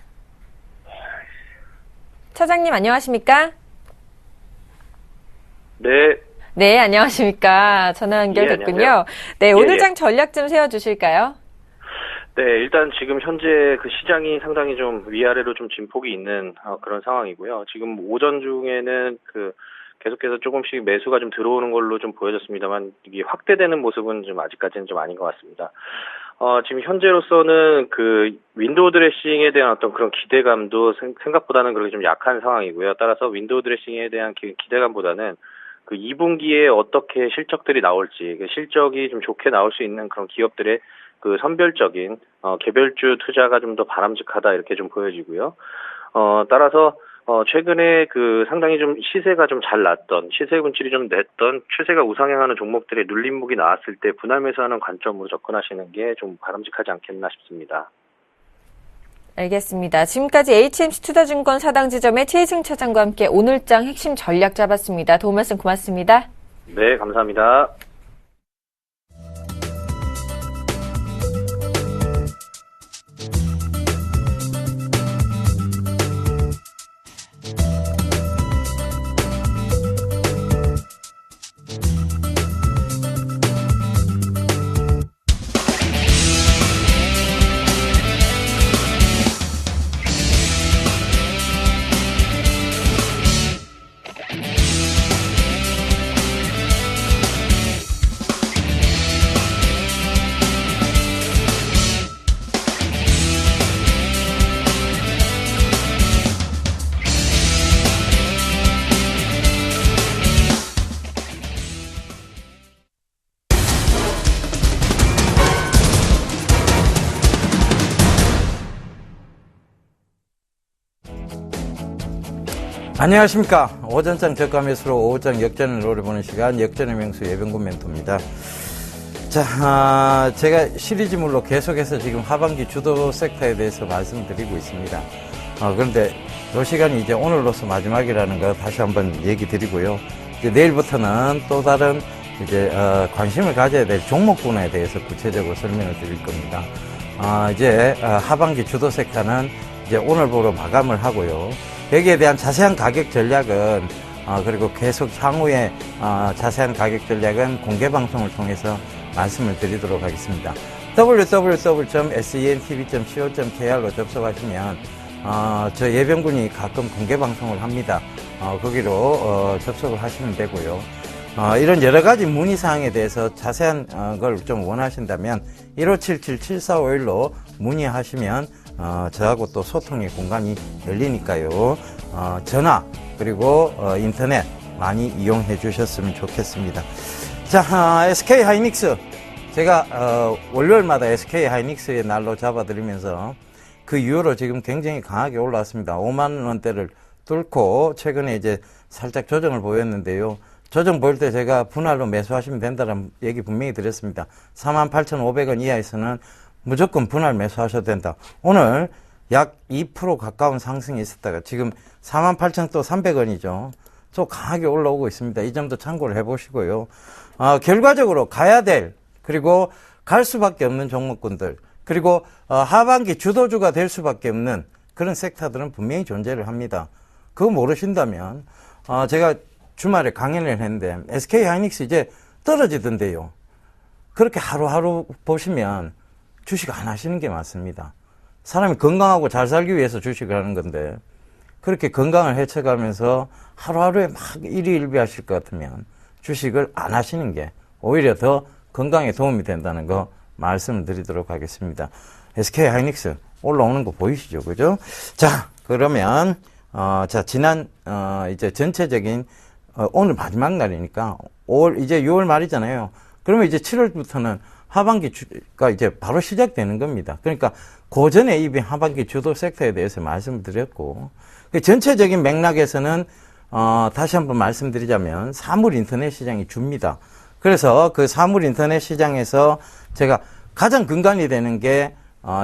차장님 안녕하십니까? 네. 네, 안녕하십니까? 전화 연결됐군요. 네, 오늘장 전략 좀 세워주실까요? 네, 일단 지금 현재 그 시장이 상당히 좀 위아래로 좀 진폭이 있는 그런 상황이고요. 지금 오전 중에는 계속해서 조금씩 매수가 좀 들어오는 걸로 좀 보여졌습니다만 이게 확대되는 모습은 좀 아직까지는 좀 아닌 것 같습니다. 지금 현재로서는 그 윈도우 드레싱에 대한 어떤 그런 기대감도 생각보다는 그렇게 좀 약한 상황이고요. 따라서 윈도우 드레싱에 대한 기대감보다는 그 2분기에 어떻게 실적들이 나올지, 실적이 좀 좋게 나올 수 있는 그런 기업들의 그 선별적인 개별주 투자가 좀 더 바람직하다 이렇게 좀 보여지고요. 따라서 최근에 그 상당히 좀 시세가 좀 잘 났던 시세 분출이 좀 냈던 추세가 우상향하는 종목들의 눌림목이 나왔을 때 분할 매수하는 관점으로 접근하시는 게 좀 바람직하지 않겠나 싶습니다. 알겠습니다. 지금까지 HMC 투자증권 사당 지점의 최희승 차장과 함께 오늘장 핵심 전략 잡았습니다. 도움 말씀 고맙습니다. 네, 감사합니다. 안녕하십니까. 오전장 저가 매수로 오후장 역전을 노려보는 시간, 역전의 명수 예병군 멘토입니다. 자, 제가 시리즈물로 계속해서 지금 하반기 주도 섹터에 대해서 말씀드리고 있습니다. 그런데 이 시간이 이제 오늘로서 마지막이라는 거 다시 한번 얘기 드리고요. 이제 내일부터는 또 다른 이제 관심을 가져야 될 종목군에 대해서 구체적으로 설명을 드릴 겁니다. 이제 하반기 주도 섹터는 이제 오늘부로 마감을 하고요. 여기에 대한 자세한 가격 전략은 그리고 계속 향후에 자세한 가격 전략은 공개 방송을 통해서 말씀을 드리도록 하겠습니다. www.sentv.co.kr로 접속하시면 저 예병군이 가끔 공개 방송을 합니다. 거기로 접속을 하시면 되고요. 이런 여러 가지 문의사항에 대해서 자세한 걸 좀 원하신다면 1577-7451로 문의하시면 저하고 또 소통의 공간이 열리니까요. 전화 그리고 인터넷 많이 이용해 주셨으면 좋겠습니다. 자, SK 하이닉스 제가 월요일마다 SK 하이닉스의 날로 잡아드리면서 그 이후로 지금 굉장히 강하게 올라왔습니다. 5만 원대를 뚫고 최근에 이제 살짝 조정을 보였는데요. 조정 보일 때 제가 분할로 매수하시면 된다는 얘기 분명히 드렸습니다. 48,500원 이하에서는 무조건 분할 매수하셔도 된다. 오늘 약 2% 가까운 상승이 있었다가 지금 48,300원이죠. 좀 강하게 올라오고 있습니다. 이 점도 참고를 해보시고요. 결과적으로 가야 될 그리고 갈 수밖에 없는 종목군들 그리고 하반기 주도주가 될 수밖에 없는 그런 섹터들은 분명히 존재를 합니다. 그거 모르신다면 제가 주말에 강연을 했는데 SK 하이닉스 이제 떨어지던데요. 그렇게 하루하루 보시면 주식 안 하시는 게 맞습니다. 사람이 건강하고 잘 살기 위해서 주식을 하는 건데 그렇게 건강을 해쳐가면서 하루하루에 막 일희일비하실 것 같으면 주식을 안 하시는 게 오히려 더 건강에 도움이 된다는 거 말씀을 드리도록 하겠습니다. SK 하이닉스 올라오는 거 보이시죠? 그죠? 자, 그러면 자, 지난 이제 전체적인 오늘 마지막 날이니까 이제 6월 말이잖아요. 그러면 이제 7월부터는 하반기가 이제 바로 시작되는 겁니다. 그러니까 그 전에 이 하반기 주도 섹터에 대해서 말씀을 드렸고, 전체적인 맥락에서는 다시 한번 말씀드리자면 사물 인터넷 시장이 줍니다. 그래서 그 사물 인터넷 시장에서 제가 가장 근간이 되는 게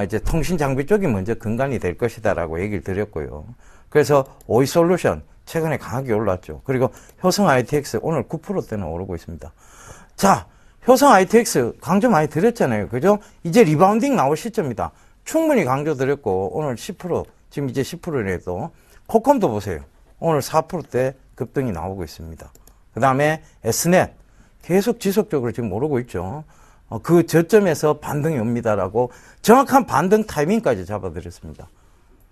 이제 통신 장비 쪽이 먼저 근간이 될 것이다라고 얘기를 드렸고요. 그래서 오이솔루션 최근에 강하게 올랐죠. 그리고 효성 ITX 오늘 9%대는 오르고 있습니다. 자, 효성 ITX 강조 많이 드렸잖아요. 그죠? 이제 리바운딩 나올 시점이다. 충분히 강조 드렸고 오늘 10% 지금 이제 10%라도 코컴도 보세요. 오늘 4%대 급등이 나오고 있습니다. 그 다음에 Snet 계속 지속적으로 지금 오르고 있죠. 그 저점에서 반등이 옵니다라고 정확한 반등 타이밍까지 잡아드렸습니다.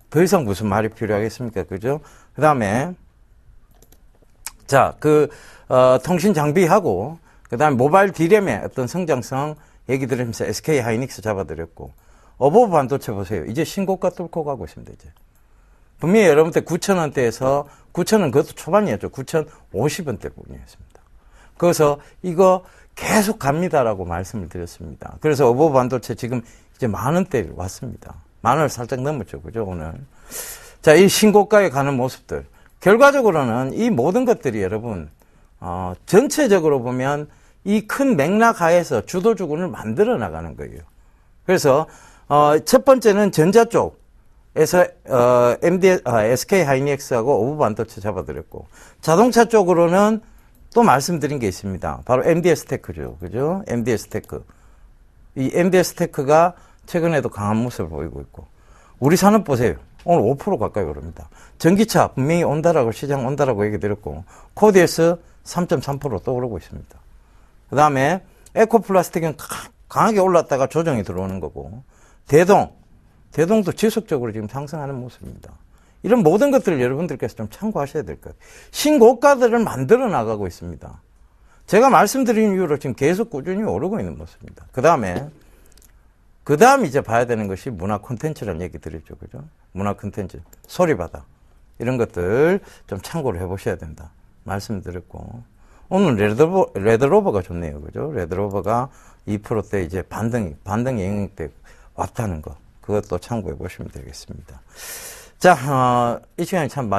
더 이상 무슨 말이 필요하겠습니까? 그죠? 그 다음에 자, 통신 장비하고 그 다음에 모바일 D램의 어떤 성장성 얘기 들으면서 SK 하이닉스 잡아드렸고 어버브 반도체 보세요. 이제 신고가 뚫고 가고 있습니다. 이제 분명히 여러분들 9,000원대에서 9,000원 그것도 초반이었죠. 9,050원대 부분이었습니다. 그래서 이거 계속 갑니다라고 말씀을 드렸습니다. 그래서 어버브 반도체 지금 이제 10,000원대 왔습니다. 10,000원을 살짝 넘었죠. 그죠? 오늘. 자, 이 신고가에 가는 모습들. 결과적으로는 이 모든 것들이 여러분, 전체적으로 보면 이 큰 맥락 하에서 주도주군을 만들어 나가는 거예요. 그래서, 첫 번째는 전자 쪽에서, SK 하이닉스하고 어버브 반도체 잡아드렸고, 자동차 쪽으로는 또 말씀드린 게 있습니다. 바로 MDS 테크죠. 그죠? MDS 테크. 이 MDS 테크가 최근에도 강한 모습을 보이고 있고, 우리 산업 보세요. 오늘 5% 가까이 오릅니다. 전기차 분명히 온다라고 시장 온다라고 얘기 드렸고 코디에스 3.3% 또 오르고 있습니다. 그 다음에 에코플라스틱은 강하게 올랐다가 조정이 들어오는 거고 대동도 지속적으로 지금 상승하는 모습입니다. 이런 모든 것들을 여러분들께서 좀 참고하셔야 될 것 같아요. 신고가들을 만들어 나가고 있습니다. 제가 말씀드린 이유로 지금 계속 꾸준히 오르고 있는 모습입니다. 그 다음 이제 봐야 되는 것이 문화 콘텐츠라는 얘기 드렸죠. 그죠? 문화 콘텐츠, 소리바다. 이런 것들 좀 참고를 해보셔야 된다. 말씀드렸고. 오늘 레드로버가 좋네요. 그죠? 레드로버가 2%대 이제 반등이 영향돼 왔다는 거. 그것도 참고해 보시면 되겠습니다. 자, 이 시간이 참 이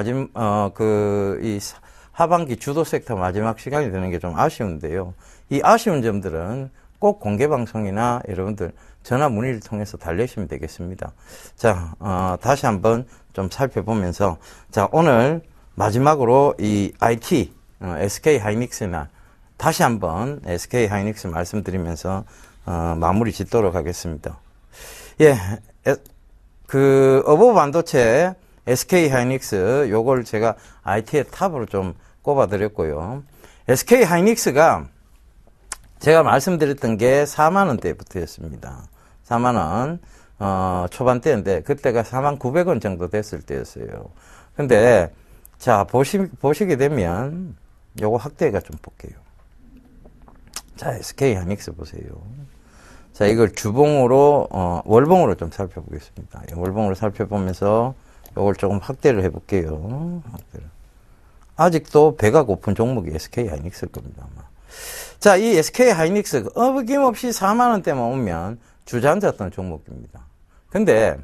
하반기 주도 섹터 마지막 시간이 되는 게 좀 아쉬운데요. 이 아쉬운 점들은 꼭 공개방송이나 여러분들 전화 문의를 통해서 달래시면 되겠습니다. 자, 다시 한번 좀 살펴보면서, 자, 오늘 마지막으로 이 IT, SK 하이닉스나 다시 한번 SK 하이닉스 말씀드리면서, 마무리 짓도록 하겠습니다. 예, 어보 반도체 SK 하이닉스 요걸 제가 IT의 탑으로 좀 꼽아드렸고요. SK 하이닉스가 제가 말씀드렸던 게 4만원대부터였습니다. 4만원, 초반대인데, 그때가 49,000원 정도 됐을 때였어요. 근데, 자, 보시게 되면, 요거 확대가 좀 볼게요. 자, SK 하이닉스 보세요. 자, 이걸 주봉으로, 월봉으로 좀 살펴보겠습니다. 월봉으로 살펴보면서, 요걸 조금 확대를 해볼게요. 아직도 배가 고픈 종목이 SK 하이닉스일 겁니다, 아마. 자, 이 SK 하이닉스 어김없이 4만원대만 오면 주저앉았던 종목입니다. 근데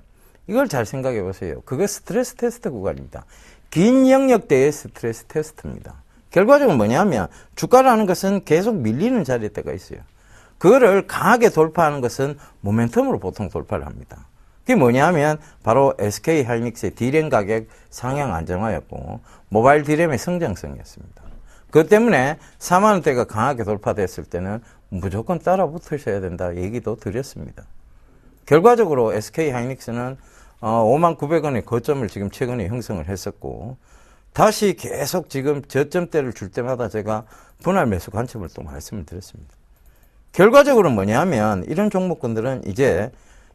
이걸 잘 생각해 보세요. 그거 스트레스 테스트 구간입니다. 긴 영역대의 스트레스 테스트입니다. 결과적으로 뭐냐면 주가라는 것은 계속 밀리는 자리에 때가 있어요. 그거를 강하게 돌파하는 것은 모멘텀으로 보통 돌파를 합니다. 그게 뭐냐면 바로 SK 하이닉스의 D램 가격 상향 안정화였고 모바일 D램의 성장성이었습니다. 그것 때문에 4만원대가 강하게 돌파됐을 때는 무조건 따라 붙으셔야 된다 얘기도 드렸습니다. 결과적으로 SK 하이닉스는 59,000원의 거점을 지금 최근에 형성을 했었고 다시 계속 지금 저점대를 줄 때마다 제가 분할 매수 관점을 또 말씀을 드렸습니다. 결과적으로 뭐냐면 이런 종목군들은 이제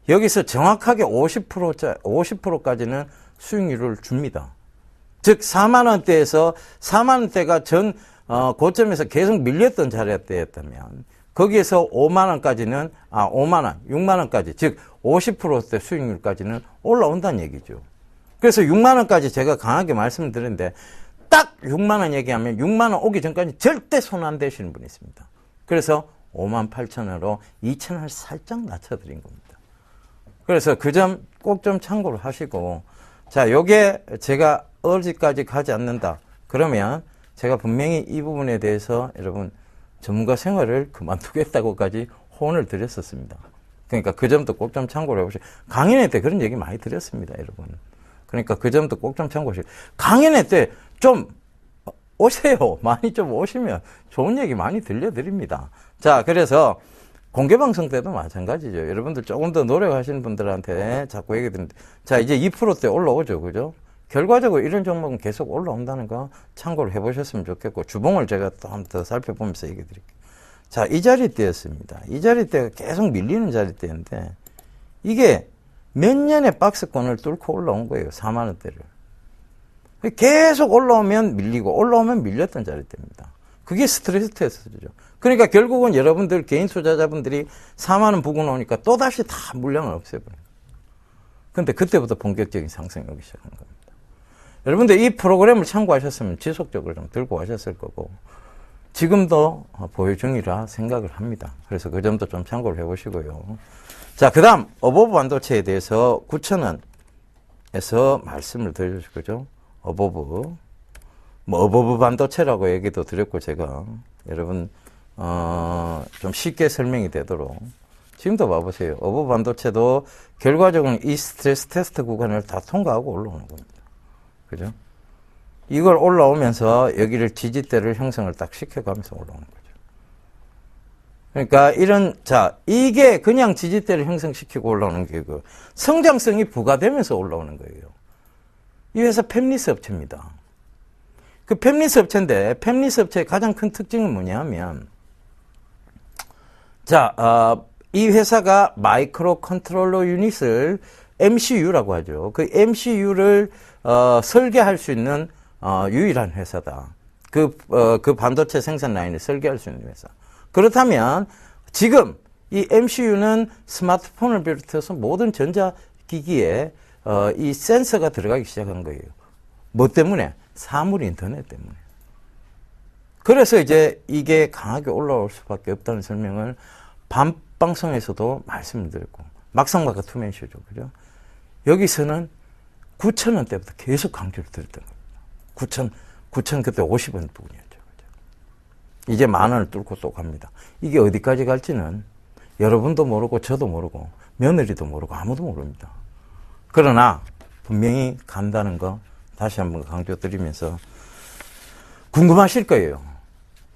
여기서 정확하게 50%까지는 수익률을 줍니다. 즉 4만원대에서 4만원대가 전 고점에서 계속 밀렸던 자리였다면 거기에서 5만원까지는 5만원, 6만원까지 즉 50%대 수익률까지는 올라온다는 얘기죠. 그래서 6만원까지 제가 강하게 말씀을 드렸는데 딱 6만원 얘기하면 6만원 오기 전까지 절대 손 안 대시는 분이 있습니다. 그래서 58,000원으로 2,000원을 살짝 낮춰드린 겁니다. 그래서 그 점 꼭 좀 참고를 하시고 자, 요게 제가 어디까지 가지 않는다. 그러면 제가 분명히 이 부분에 대해서 여러분 전문가 생활을 그만두겠다고까지 호언을 드렸었습니다. 그러니까 그 점도 꼭 좀 참고를 해보시고 강연회 때 그런 얘기 많이 드렸습니다, 여러분. 그러니까 그 점도 꼭 좀 참고하시고 강연회 때 좀 오세요. 많이 좀 오시면 좋은 얘기 많이 들려드립니다. 자, 그래서 공개방송 때도 마찬가지죠. 여러분들 조금 더 노력하시는 분들한테 자꾸 얘기 드리는데 자, 이제 2%대 올라오죠. 그죠? 결과적으로 이런 종목은 계속 올라온다는 거 참고를 해보셨으면 좋겠고 주봉을 제가 또 한 번 더 살펴보면서 얘기 드릴게요. 자, 이 자리대였습니다. 이 자리대가 계속 밀리는 자리대인데 이게 몇 년의 박스권을 뚫고 올라온 거예요. 4만원대를. 계속 올라오면 밀리고 올라오면 밀렸던 자리대입니다. 그게 스트레스 테스트죠. 그러니까 결국은 여러분들 개인 투자자분들이 4만원 부근 오니까 또다시 다 물량을 없애버려요. 근데 그때부터 본격적인 상승이 오기 시작한 겁니다. 여러분들 이 프로그램을 참고하셨으면 지속적으로 좀 들고 가셨을 거고 지금도 보유 중이라 생각을 합니다. 그래서 그 점도 좀 참고를 해보시고요. 자, 그 다음 어버브 반도체에 대해서 9,000원에서 말씀을 드려주실 거죠. 어버브 반도체라고 얘기도 드렸고 제가 여러분 좀 쉽게 설명이 되도록 지금도 봐보세요. 어버브 반도체도 결과적으로 이 스트레스 테스트 구간을 다 통과하고 올라오는 겁니다. 그죠? 이걸 올라오면서 여기를 지지대를 형성을 딱 시켜가면서 올라오는 거죠. 그러니까 이게 그냥 지지대를 형성시키고 올라오는 게 그 성장성이 부과되면서 올라오는 거예요. 이 회사 팹리스 업체입니다. 그 팹리스 업체인데 팹리스 업체의 가장 큰 특징은 뭐냐면 이 회사가 마이크로 컨트롤러 유닛을 MCU라고 하죠. 그 MCU를 설계할 수 있는 유일한 회사다. 그 반도체 생산 라인을 설계할 수 있는 회사. 그렇다면 지금 이 MCU는 스마트폰을 비롯해서 모든 전자기기에 이 센서가 들어가기 시작한 거예요. 뭐 때문에? 사물 인터넷 때문에. 그래서 이제 이게 강하게 올라올 수밖에 없다는 설명을 밤 방송에서도 말씀을 드렸고 막상막하 투맨쇼죠. 그죠? 여기서는 9,000원대부터 계속 강조를 드렸던 겁니다. 9,000 그때 50원 부분이었죠. 이제 10,000원을 뚫고 또 갑니다. 이게 어디까지 갈지는 여러분도 모르고 저도 모르고 며느리도 모르고 아무도 모릅니다. 그러나 분명히 간다는 거 다시 한번 강조드리면서 궁금하실 거예요.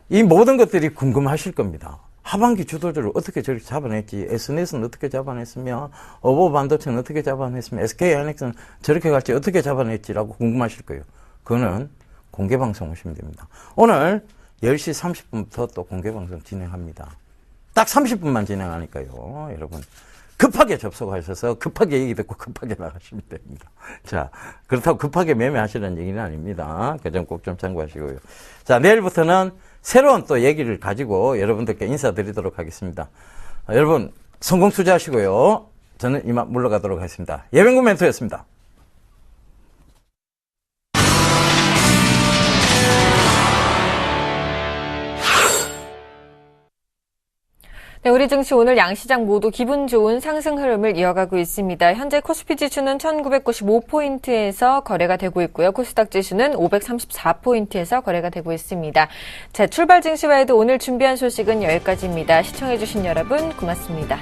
이 모든 것들이 궁금하실 겁니다. 하반기 주도주를 어떻게 저렇게 잡아냈지, SNS는 어떻게 잡아냈으며, 어보 반도체는 어떻게 잡아냈으며, SK하이닉스는 저렇게 갈지 어떻게 잡아냈지라고 궁금하실 거예요. 그거는 공개방송 오시면 됩니다. 오늘 10시 30분부터 또 공개방송 진행합니다. 딱 30분만 진행하니까요. 여러분 급하게 접속하셔서 급하게 얘기 듣고 급하게 나가시면 됩니다. 자, 그렇다고 급하게 매매하시라는 얘기는 아닙니다. 그 점 꼭 좀 참고하시고요. 자, 내일부터는 새로운 또 얘기를 가지고 여러분들께 인사드리도록 하겠습니다. 여러분 성공 투자하시고요. 저는 이만 물러가도록 하겠습니다. 예병구 멘토였습니다. 네, 우리 증시 오늘 양시장 모두 기분 좋은 상승 흐름을 이어가고 있습니다. 현재 코스피 지수는 1995포인트에서 거래가 되고 있고요. 코스닥 지수는 534포인트에서 거래가 되고 있습니다. 자, 출발 증시와에도 오늘 준비한 소식은 여기까지입니다. 시청해주신 여러분 고맙습니다.